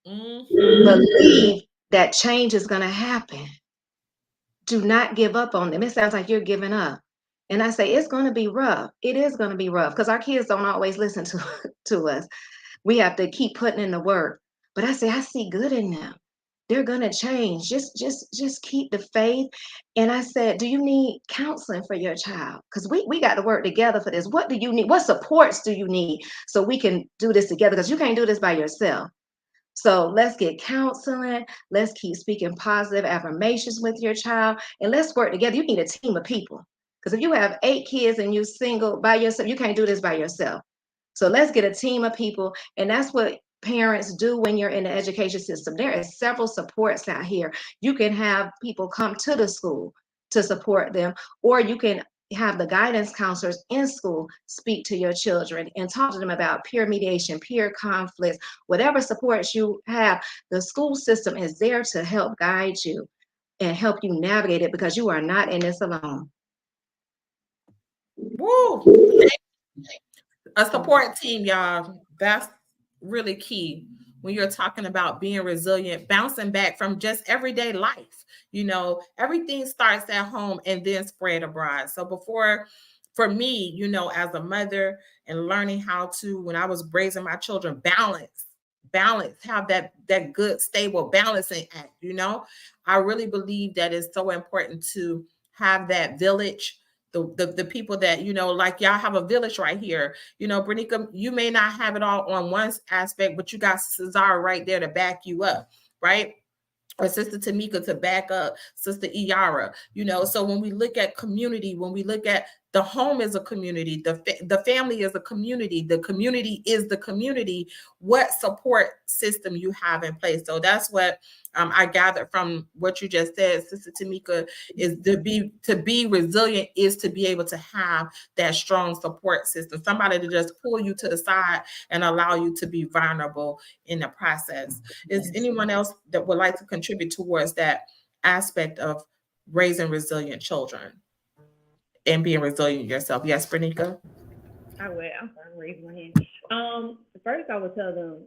Believe that change is going to happen. Do not give up on them. It sounds like you're giving up. And I say, it's going to be rough. It is going to be rough because our kids don't always listen to us. We have to keep putting in the work. But I say, I see good in them. They're going to change. Just keep the faith. And I said, do you need counseling for your child? Because we got to work together for this. What do you need? What supports do you need so we can do this together? Because you can't do this by yourself. So let's get counseling. Let's keep speaking positive affirmations with your child. And let's work together. You need a team of people. Because if you have 8 kids and you're single by yourself, you can't do this by yourself. So let's get a team of people. And that's what parents do when you're in the education system. There are several supports out here. You can have people come to the school to support them, or you can have the guidance counselors in school speak to your children and talk to them about peer mediation, peer conflicts, whatever supports you have. The school system is there to help guide you and help you navigate it, because you are not in this alone. Woo! A support team, y'all. That's really key when you're talking about being resilient, bouncing back from just everyday life. You know, everything starts at home and then spread abroad. So for me, you know, as a mother and learning how to, when I was raising my children, balance, have that good, stable balancing act, you know. I really believe that it's so important to have that village, the people that, you know, like y'all have a village right here. You know, Bernica, you may not have it all on one aspect, but you got Cesar right there to back you up, right? Or Sister Tamika to back up Sister Iyara, you know. So when we look at community, when we look at the home as a community, the family is a community, the community is the community, what support system you have in place. So that's what I gathered from what you just said, Sister Tamika, is to be resilient is to be able to have that strong support system, somebody to just pull you to the side and allow you to be vulnerable in the process. Is anyone else that would like to contribute towards that aspect of raising resilient children and being resilient yourself? Yes, Bernica? I would. I'm sorry, I'm raising my hand. First, I would tell them,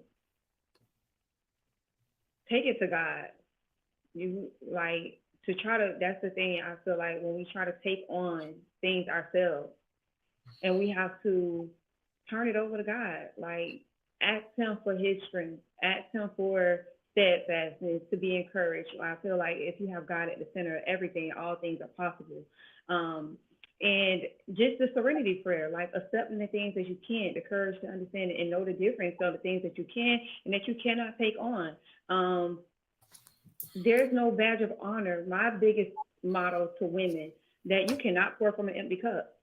take it to God. You like to try to. That's the thing. I feel like when we try to take on things ourselves, and we have to turn it over to God. Like, ask Him for His strength. Ask Him for steadfastness, to be encouraged. I feel like if you have God at the center of everything, all things are possible. And just the serenity prayer, like accepting the things that you can't, the courage to understand and know the difference of the things that you can and that you cannot take on. There's no badge of honor. My biggest motto to women, that you cannot pour from an empty cup.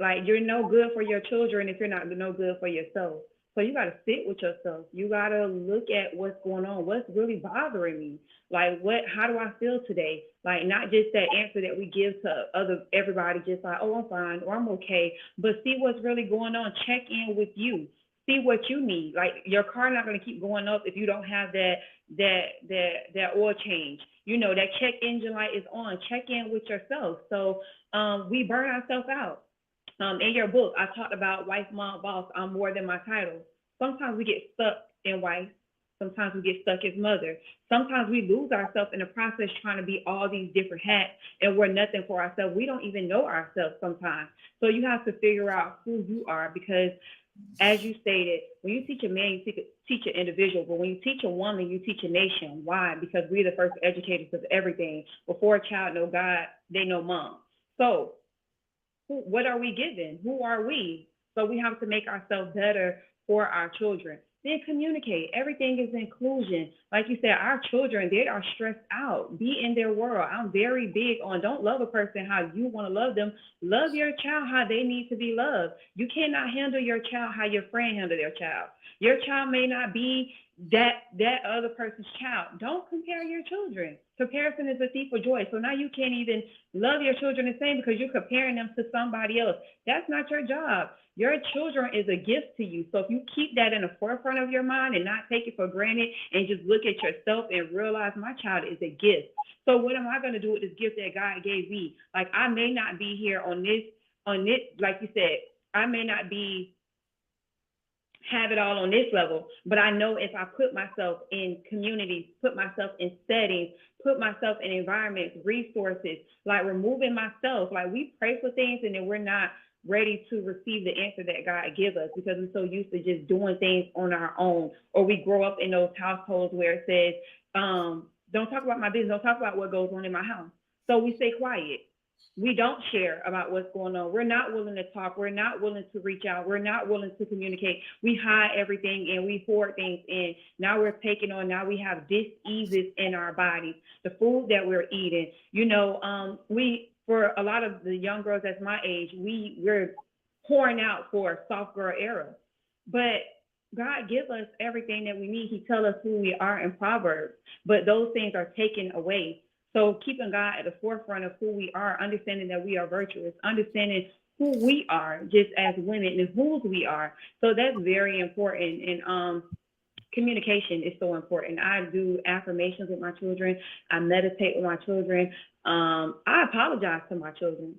Like, you're no good for your children if you're not no good for yourself. So you got to sit with yourself. You got to look at what's going on. What's really bothering me? Like, how do I feel today? Like, not just that answer that we give to everybody, just like, oh, I'm fine or I'm okay, but see what's really going on. Check in with you. See what you need. Like, your car not going to keep going up if you don't have that oil change. You know, that check engine light is on. Check in with yourself. So we burn ourselves out. In your book, I talked about wife, mom, boss. I'm more than my title. Sometimes we get stuck in wife. Sometimes we get stuck as mother. Sometimes we lose ourselves in the process trying to be all these different hats, and we're nothing for ourselves. We don't even know ourselves sometimes. So you have to figure out who you are, because as you stated, when you teach a man, you teach an individual. But when you teach a woman, you teach a nation. Why? Because we're the first educators of everything. Before a child know God, they know mom. So what are we given? Who are we? So we have to make ourselves better for our children. Then communicate. Everything is inclusion. Like you said, our children, they are stressed out. Be in their world. I'm very big on, don't love a person how you want to love them. Love your child how they need to be loved. You cannot handle your child how your friend handle their child. Your child may not be that other person's child. Don't compare your children. Comparison is a thief of joy. So now you can't even love your children the same because you're comparing them to somebody else. That's not your job. Your children is a gift to you. So if you keep that in the forefront of your mind and not take it for granted and just look at yourself and realize my child is a gift. So what am I going to do with this gift that God gave me? Like, I may not be here on this, like you said, I may not have it all on this level, but I know if I put myself in communities, put myself in settings, put myself in environments, resources, like removing myself, like we pray for things and then we're not ready to receive the answer that God gives us because we're so used to just doing things on our own, or we grow up in those households where it says, don't talk about my business, don't talk about what goes on in my house. So we stay quiet. We don't share about what's going on. We're not willing to talk. We're not willing to reach out. We're not willing to communicate. We hide everything and we hoard things in. Now we're taking on, now we have diseases in our bodies, the food that we're eating. You know, for a lot of the young girls that's my age, we're pouring out for a soft girl era. But God gives us everything that we need. He tells us who we are in Proverbs, but those things are taken away. So keeping God at the forefront of who we are, understanding that we are virtuous, understanding who we are just as women and whose we are. So that's very important. And communication is so important. I do affirmations with my children. I meditate with my children. I apologize to my children.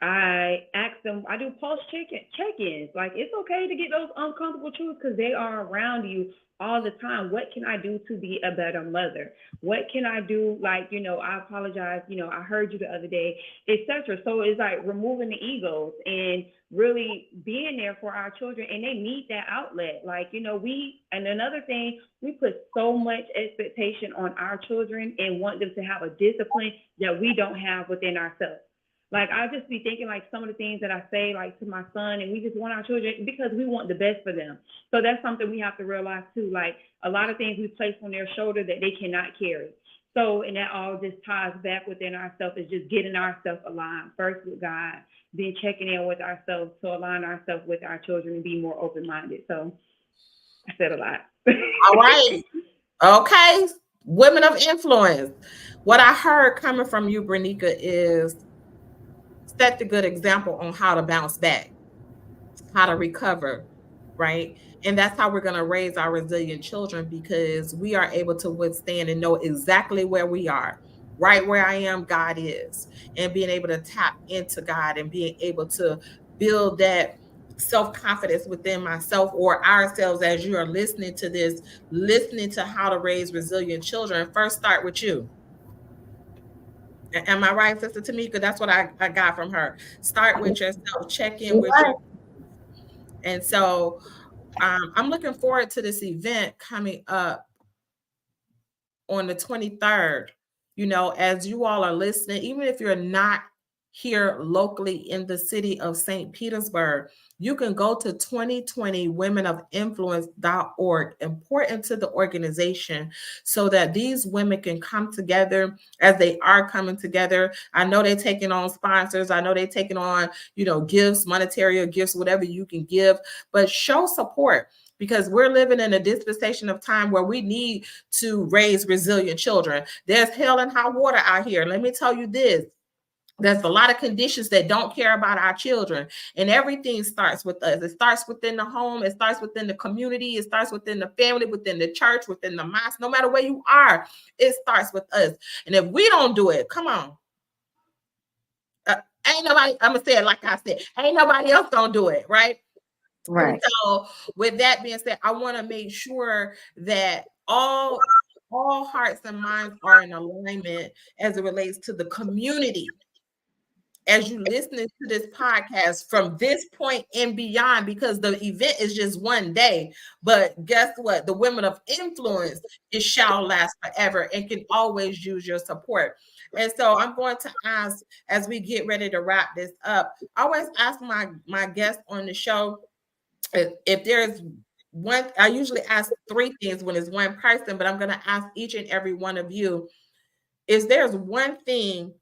I ask them, I do pulse check-ins. Like, it's okay to get those uncomfortable truths because they are around you all the time. What can I do to be a better mother? What can I do? Like, I apologize. I heard you the other day, etc. So it's like removing the egos and really being there for our children, and they need that outlet. Like, and another thing, we put so much expectation on our children and want them to have a discipline that we don't have within ourselves. Like, I just be thinking, like, some of the things that I say, like, to my son, and we just want our children because we want the best for them. So that's something we have to realize, too. Like, a lot of things we place on their shoulder that they cannot carry. So, and that all just ties back within ourselves, is just getting ourselves aligned, first with God, then checking in with ourselves to align ourselves with our children and be more open-minded. So I said a lot. All right. Okay. Women of influence. What I heard coming from you, Brenika, is set the good example on how to bounce back, how to recover, right? And that's how we're going to raise our resilient children, because we are able to withstand and know exactly where we are. Right where I am, God is. And being able to tap into God and being able to build that self-confidence within myself or ourselves as you are listening to this, listening to how to raise resilient children. First, start with you. Am I right, Sister Tamika? That's what I got from her. Start with yourself, check in with you. And so I'm looking forward to this event coming up on the 23rd. As you all are listening, even if you're not here locally in the city of St. Petersburg, you can go to 2020womenofinfluence.org, important to the organization, so that these women can come together as they are coming together. I know they're taking on sponsors. I know they're taking on, gifts, monetary or gifts, whatever you can give, but show support, because we're living in a dispensation of time where we need to raise resilient children. There's hell and high water out here. Let me tell you this. There's a lot of conditions that don't care about our children, and everything starts with us. It starts within the home. It starts within the community. It starts within the family, within the church, within the mosque. No matter where you are, it starts with us. And if we don't do it, come on. Ain't nobody, I'm going to say it like I said, ain't nobody else gonna do it, right? Right. And so with that being said, I want to make sure that all hearts and minds are in alignment as it relates to the community. As you listening to this podcast from this point and beyond, because the event is just one day, but guess what? The Women of Influence, it shall last forever and can always use your support. And so I'm going to ask, as we get ready to wrap this up, I always ask my guests on the show, if there's one, I usually ask three things when it's one person, but I'm going to ask each and every one of you, is there's one thing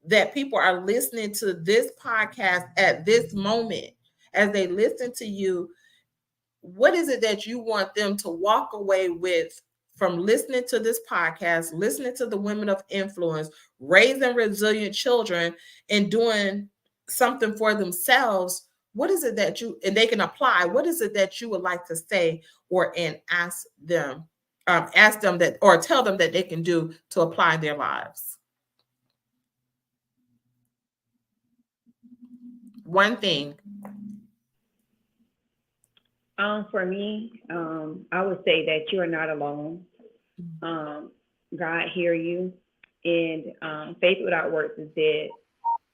that people are listening to this podcast at this moment, as they listen to you, what is it that you want them to walk away with from listening to this podcast, listening to the Women of Influence, raising resilient children, and doing something for themselves? What is it that and they can apply, what is it that you would like to say and ask them that, or tell them that they can do to apply their lives? One thing. For me, I would say that you are not alone. God hear you, and faith without works is dead.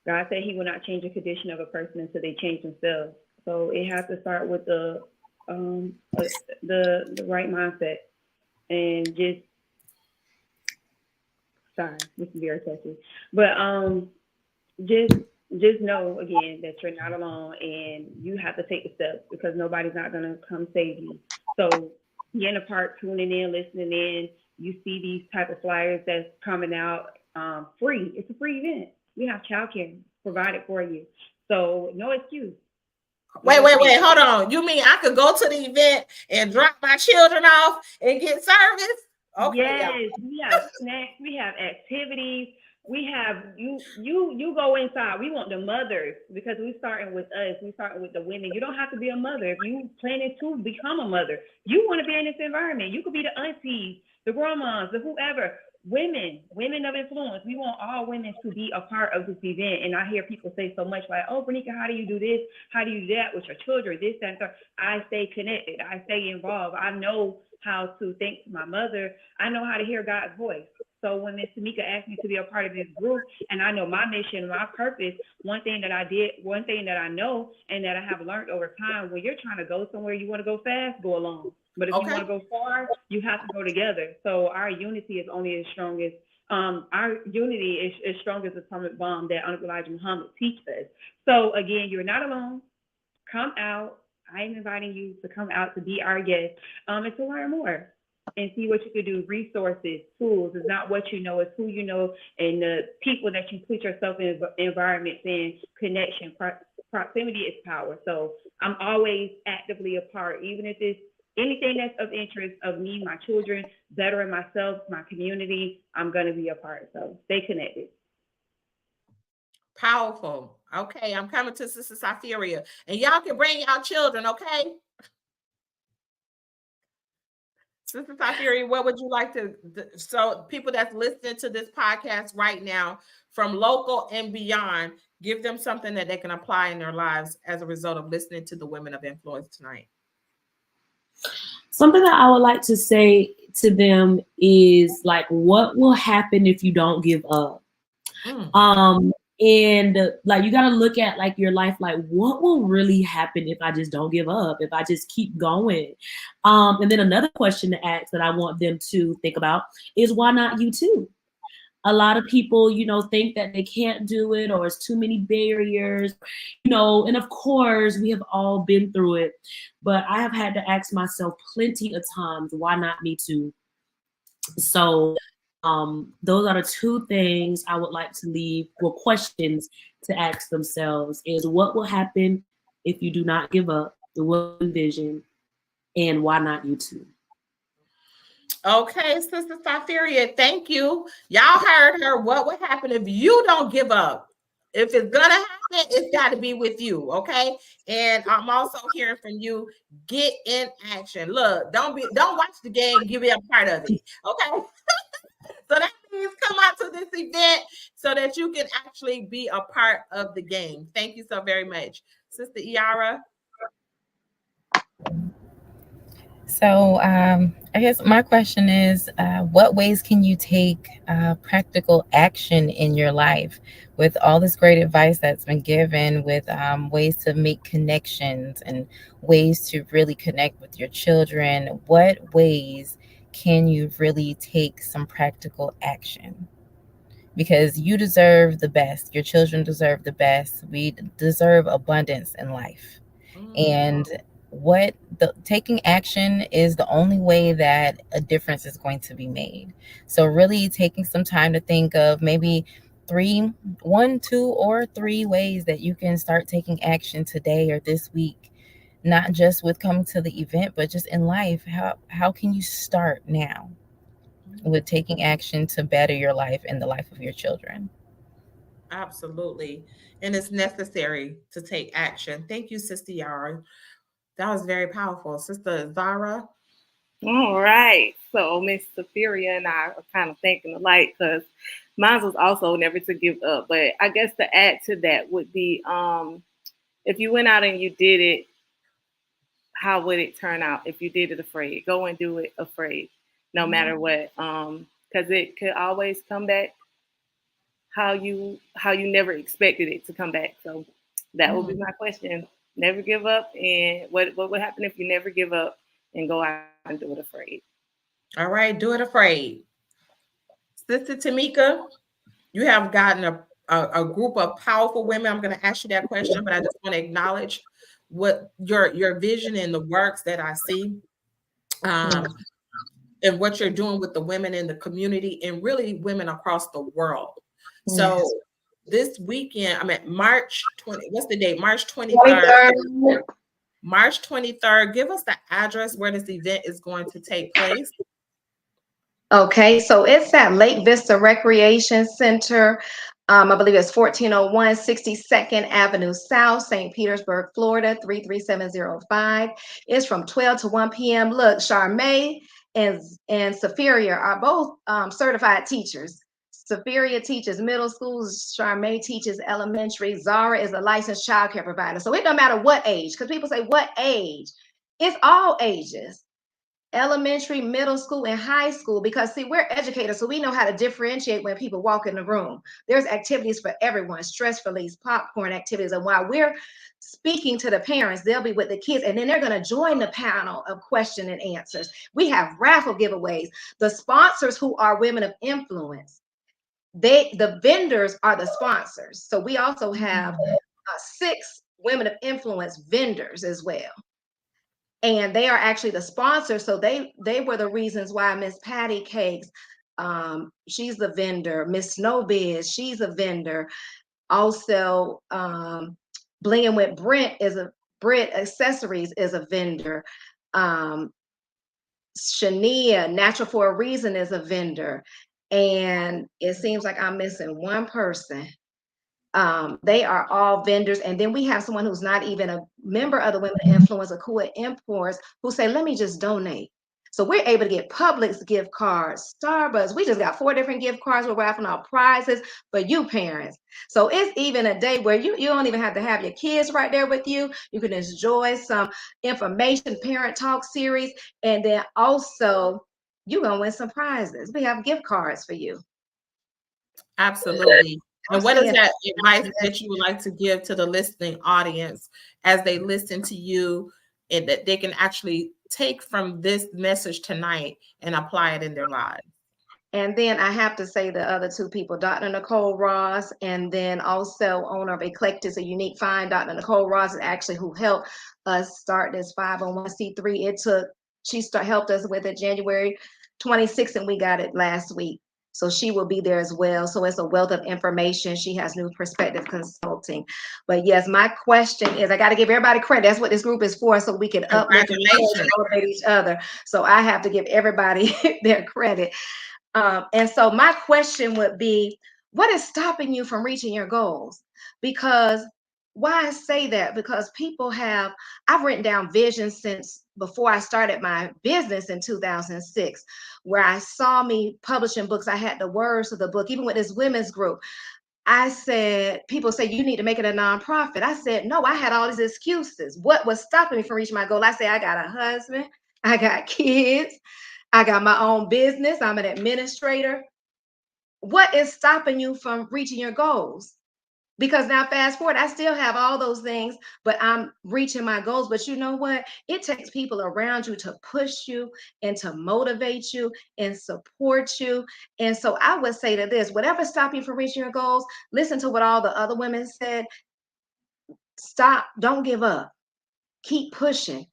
God said He will not change the condition of a person until they change themselves. So it has to start with the right mindset, and this is very touchy, but just know again that you're not alone, and you have to take the steps, because nobody's not going to come save you. So get a part, tuning in, listening in. You see these type of flyers that's coming out free. It's a free event. We have childcare provided for you. So no excuse. Wait, hold on. You mean I could go to the event and drop my children off and get service? Okay. Yes, we have snacks, we have activities, we have you go inside. We want the mothers because we starting with us, we starting with the women. You don't have to be a mother. If you planning to become a mother, you want to be in this environment. You could be the aunties, the grandmas, the whoever. Women of influence. We want all women to be a part of this event. And I hear people say so much like, oh, Brinika, how do you do this? How do you do that with your children? This, that, and that. I stay connected. I stay involved. I know how to thank my mother. I know how to hear God's voice. So when Miss Tamika asked me to be a part of this group, and I know my mission, my purpose, one thing that I know, and that I have learned over time, when you're trying to go somewhere, you want to go fast, go along. But if you want to go far, you have to go together. So our unity is only as strong as our unity is as strong as the atomic bomb that Uncle Elijah Muhammad teaches us. So again, you're not alone. Come out. I am inviting you to come out to be our guest and to learn more and see what you can do. Resources, tools. It's not what you know, it's who you know, and the people that you put yourself in environments in. Connection, proximity is power. So I'm always actively a part, even if it's anything that's of interest of me, my children, bettering myself, my community, I'm going to be a part. So stay connected. Powerful. Okay, I'm coming to Sister Safiria. And y'all can bring y'all children, okay? Sister Safiria, what would you like to, so people that's listening to this podcast right now from local and beyond, give them something that they can apply in their lives as a result of listening to the Women of Influence tonight. Something that I would like to say to them is like, what will happen if you don't give up? And like, you got to look at like your life, like what will really happen if I just don't give up, if I just keep going? And then another question to ask that I want them to think about is, why not you too? A lot of people, think that they can't do it, or it's too many barriers, and of course we have all been through it, but I have had to ask myself plenty of times, why not me too? So those are the two things I would like to leave, questions to ask themselves is, what will happen if you do not give up? The vision, and why not you too? Okay, Sister Safiria, thank you. Y'all heard her. What would happen if you don't give up? If it's gonna happen, it's got to be with you, okay? And I'm also hearing from you. Get in action. Look, don't watch the game. Give it a part of it, okay? So that means come out to this event so that you can actually be a part of the game. Thank you so very much, Sister Iara. So I guess my question is, what ways can you take practical action in your life with all this great advice that's been given, with ways to make connections and ways to really connect with your children? What ways can you really take some practical action? Because you deserve the best. Your children deserve the best. We deserve abundance in life. And taking action is the only way that a difference is going to be made. So really taking some time to think of maybe 1, 2, or 3 ways that you can start taking action today or this week, not just with coming to the event, but just in life. How can you start now with taking action to better your life and the life of your children? Absolutely. And it's necessary to take action. Thank you, Sister Yara. That was very powerful. Sister Zara. All right. So Miss Safiria and I are kind of thinking alike, because mine was also never to give up. But I guess to add to that would be, if you went out and you did it, how would it turn out if you did it afraid? Go and do it afraid, no matter what. Because it could always come back how you never expected it to come back. So that would be my question. Never give up. And what would happen if you never give up and go out and do it afraid? All right, do it afraid. Sister Tamika, you have gotten a group of powerful women. I'm going to ask you that question, but I just want to acknowledge what your vision and the works that I see, and what you're doing with the women in the community and really women across the world. So this weekend, I'm at March 20. What's the date? March 23rd. March 23rd. Give us the address where this event is going to take place. Okay, so it's at Lake Vista Recreation Center. I believe it's 1401 62nd Avenue South, St. Petersburg, Florida, 33705. It's from 12 to 1 p.m. Look, Charmaine and Safiria are both certified teachers. Safiria teaches middle school, Charmaine teaches elementary, Zara is a licensed child care provider. So it don't matter what age, because people say, what age? It's all ages. Elementary, middle school, and high school, because see, we're educators, so we know how to differentiate when people walk in the room. There's activities for everyone, stress release, popcorn activities, and while we're speaking to the parents, they'll be with the kids, and then they're going to join the panel of question and answers. We have raffle giveaways. The sponsors, who are women of influence, the vendors are the sponsors. So we also have 6 women of influence vendors as well, and they are actually the sponsors. So they were the reasons why Miss Patty Cakes, she's the vendor. Miss Snowbiz, she's a vendor. Also, Blinging with Brent Accessories is a vendor. Shania, Natural for a Reason, is a vendor. And it seems like I'm missing one person. They are all vendors. And then we have someone who's not even a member of the Women of Influence, Akua Imports, who say, let me just donate. So we're able to get Publix gift cards, Starbucks. We just got 4 different gift cards. We're raffling off prizes for you parents. So it's even a day where you don't even have to have your kids right there with you. You can enjoy some information, parent talk series. And then also you're going to win some prizes. We have gift cards for you. Absolutely. And what is that advice that you would like to give to the listening audience as they listen to you, and that they can actually take from this message tonight and apply it in their lives? And then I have to say the other 2 people, Dr. Nicole Ross, and then also owner of Eclectics, a Unique Find. Dr. Nicole Ross is actually who helped us start this 501c3. She helped us with it January 26th, and we got it last week. So she will be there as well. So it's a wealth of information. She has New Perspective Consulting. But yes, my question is, I got to give everybody credit. That's what this group is for, so we can uplift and motivate each other. So I have to give everybody their credit. And so my question would be, what is stopping you from reaching your goals? Because why I say that, because I've written down visions since before I started my business in 2006, where I saw me publishing books. I had the words of the book, even with this women's group. I said, people say, you need to make it a nonprofit. I said, no, I had all these excuses. What was stopping me from reaching my goal? I said, I got a husband, I got kids, I got my own business, I'm an administrator. What is stopping you from reaching your goals? Because now fast forward, I still have all those things, but I'm reaching my goals. But you know what? It takes people around you to push you and to motivate you and support you. And so I would say to this, whatever's stopping you from reaching your goals, listen to what all the other women said. Stop, don't give up. Keep pushing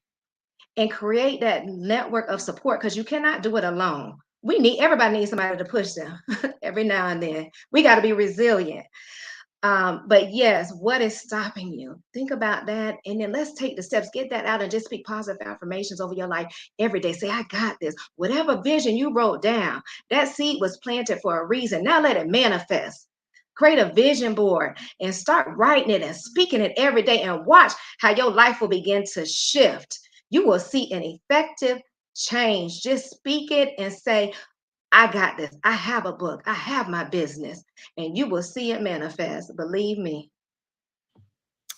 and create that network of support, because you cannot do it alone. Everybody needs somebody to push them every now and then. We got to be resilient. But yes, what is stopping you? Think about that. And then let's take the steps, get that out, and just speak positive affirmations over your life every day. Say, I got this. Whatever vision you wrote down, that seed was planted for a reason. Now let it manifest. Create a vision board and start writing it and speaking it every day, and watch how your life will begin to shift. You will see an effective change. Just speak it and say, I got this. I have a book. I have my business, and you will see it manifest. Believe me.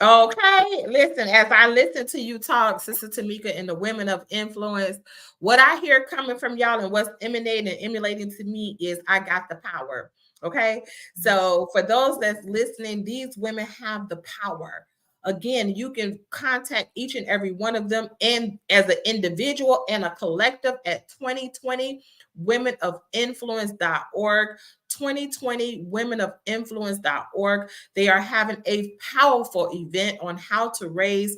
Okay, listen, as I listen to you talk, Sister Tamika and the Women of Influence, what I hear coming from y'all and what's emanating and emulating to me is, I got the power. Okay, so for those that's listening, these women have the power. Again, you can contact each and every one of them, and as an individual and a collective, at 2020 womenofinfluence.org. 2020 womenofinfluence.org. They are having a powerful event on how to raise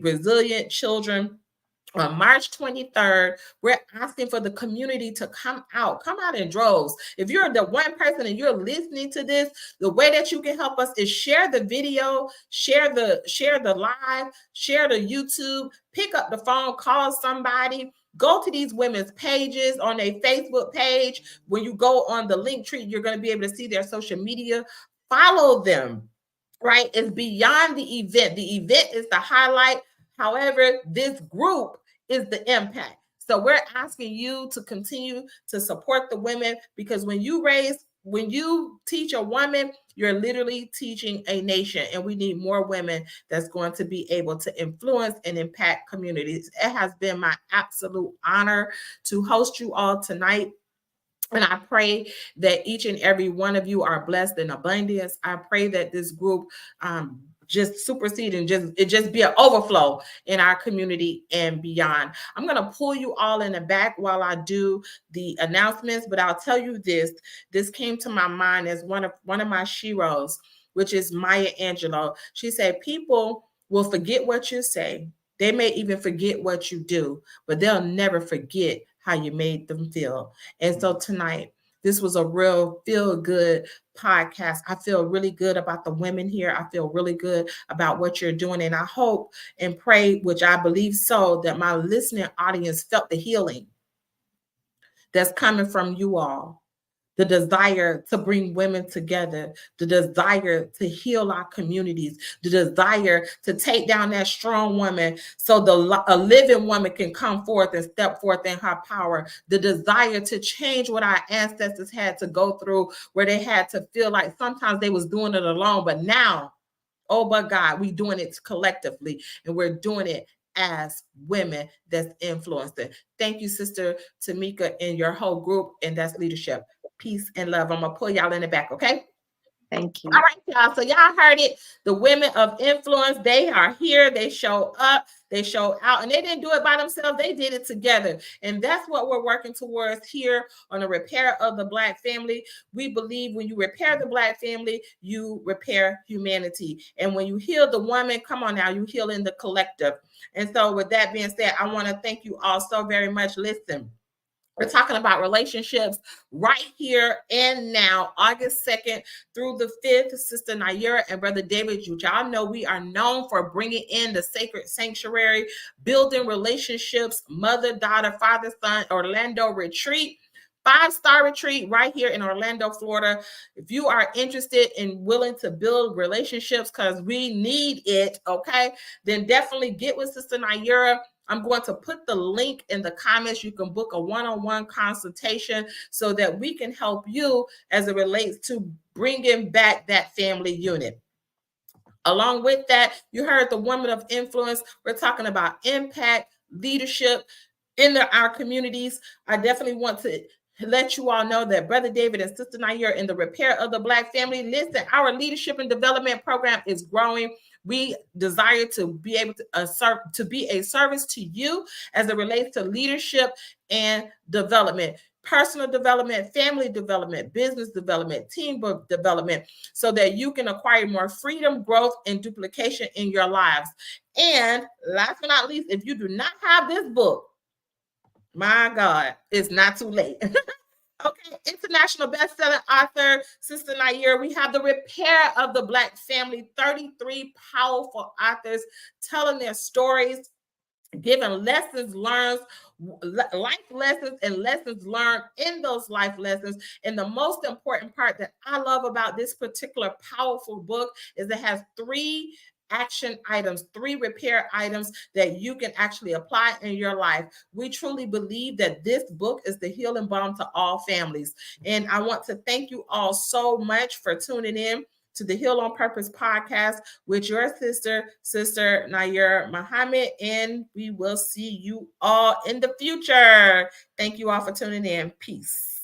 resilient children On March 23rd, we're asking for the community to come out in droves. If you're the one person and you're listening to this, the way that you can help us is share the video, share the live, share the YouTube, pick up the phone, call somebody. Go to these women's pages on their Facebook page. When you go on the link tree, you're going to be able to see their social media. Follow them, right? It's beyond the event. The event is the highlight. However, this group is the impact. So we're asking you to continue to support the women, because when you teach a woman, you're literally teaching a nation, and we need more women that's going to be able to influence and impact communities. It has been my absolute honor to host you all tonight. And I pray that each and every one of you are blessed in abundance. I pray that this group just supersede and just be an overflow in our community and beyond. I'm going to pull you all in the back while I do the announcements, but I'll tell you this. This came to my mind as one of my sheroes, which is Maya Angelou. She said, people will forget what you say. They may even forget what you do, but they'll never forget how you made them feel. And so tonight, this was a real feel-good podcast. I feel really good about the women here. I feel really good about what you're doing. And I hope and pray, which I believe so, that my listening audience felt the healing that's coming from you all. The desire to bring women together, the desire to heal our communities, the desire to take down that strong woman so a living woman can come forth and step forth in her power, the desire to change what our ancestors had to go through, where they had to feel like sometimes they was doing it alone, but now, oh my God, we doing it collectively, and we're doing it as women that's influencing. Thank you, Sister Tamika, and your whole group, and that's leadership. Peace and love. I'm going to pull y'all in the back, okay? Thank you. All right, y'all. So y'all heard it. The women of influence, they are here. They show up. They show out. And they didn't do it by themselves. They did it together. And that's what we're working towards here on the repair of the Black family. We believe when you repair the Black family, you repair humanity. And when you heal the woman, come on now, you heal in the collective. And so with that being said, I want to thank you all so very much. Listen. We're talking about relationships right here and now, August 2nd through the 5th. Sister Naira and Brother David, y'all know we are known for bringing in the sacred sanctuary, building relationships, mother, daughter, father, son, Orlando retreat. 5-star retreat right here in Orlando, Florida. If you are interested and willing to build relationships, because we need it, okay, then definitely get with Sister Naira. I'm going to put the link in the comments. You can book a one-on-one consultation so that we can help you as it relates to bringing back that family unit. Along with that, you heard the woman of influence. We're talking about impact, leadership in our communities. I definitely want to let you all know that Brother David and Sister Naira in the repair of the Black family. Listen, our leadership and development program is growing. We desire to be able to be a service to you as it relates to leadership and development, personal development, family development, business development, teamwork development, so that you can acquire more freedom, growth, and duplication in your lives. And last but not least, if you do not have this book, my God, it's not too late. Okay, international best-selling author, Sister Naira. We have The Repair of the Black Family, 33 powerful authors telling their stories, giving lessons learned, life lessons and lessons learned in those life lessons. And the most important part that I love about this particular powerful book is it has 3 action items, 3 repair items that you can actually apply in your life. We truly believe that this book is the healing balm to all families. And I want to thank you all so much for tuning in to the Heal on Purpose podcast with your sister, Sister Naira Muhammad. And we will see you all in the future. Thank you all for tuning in. Peace.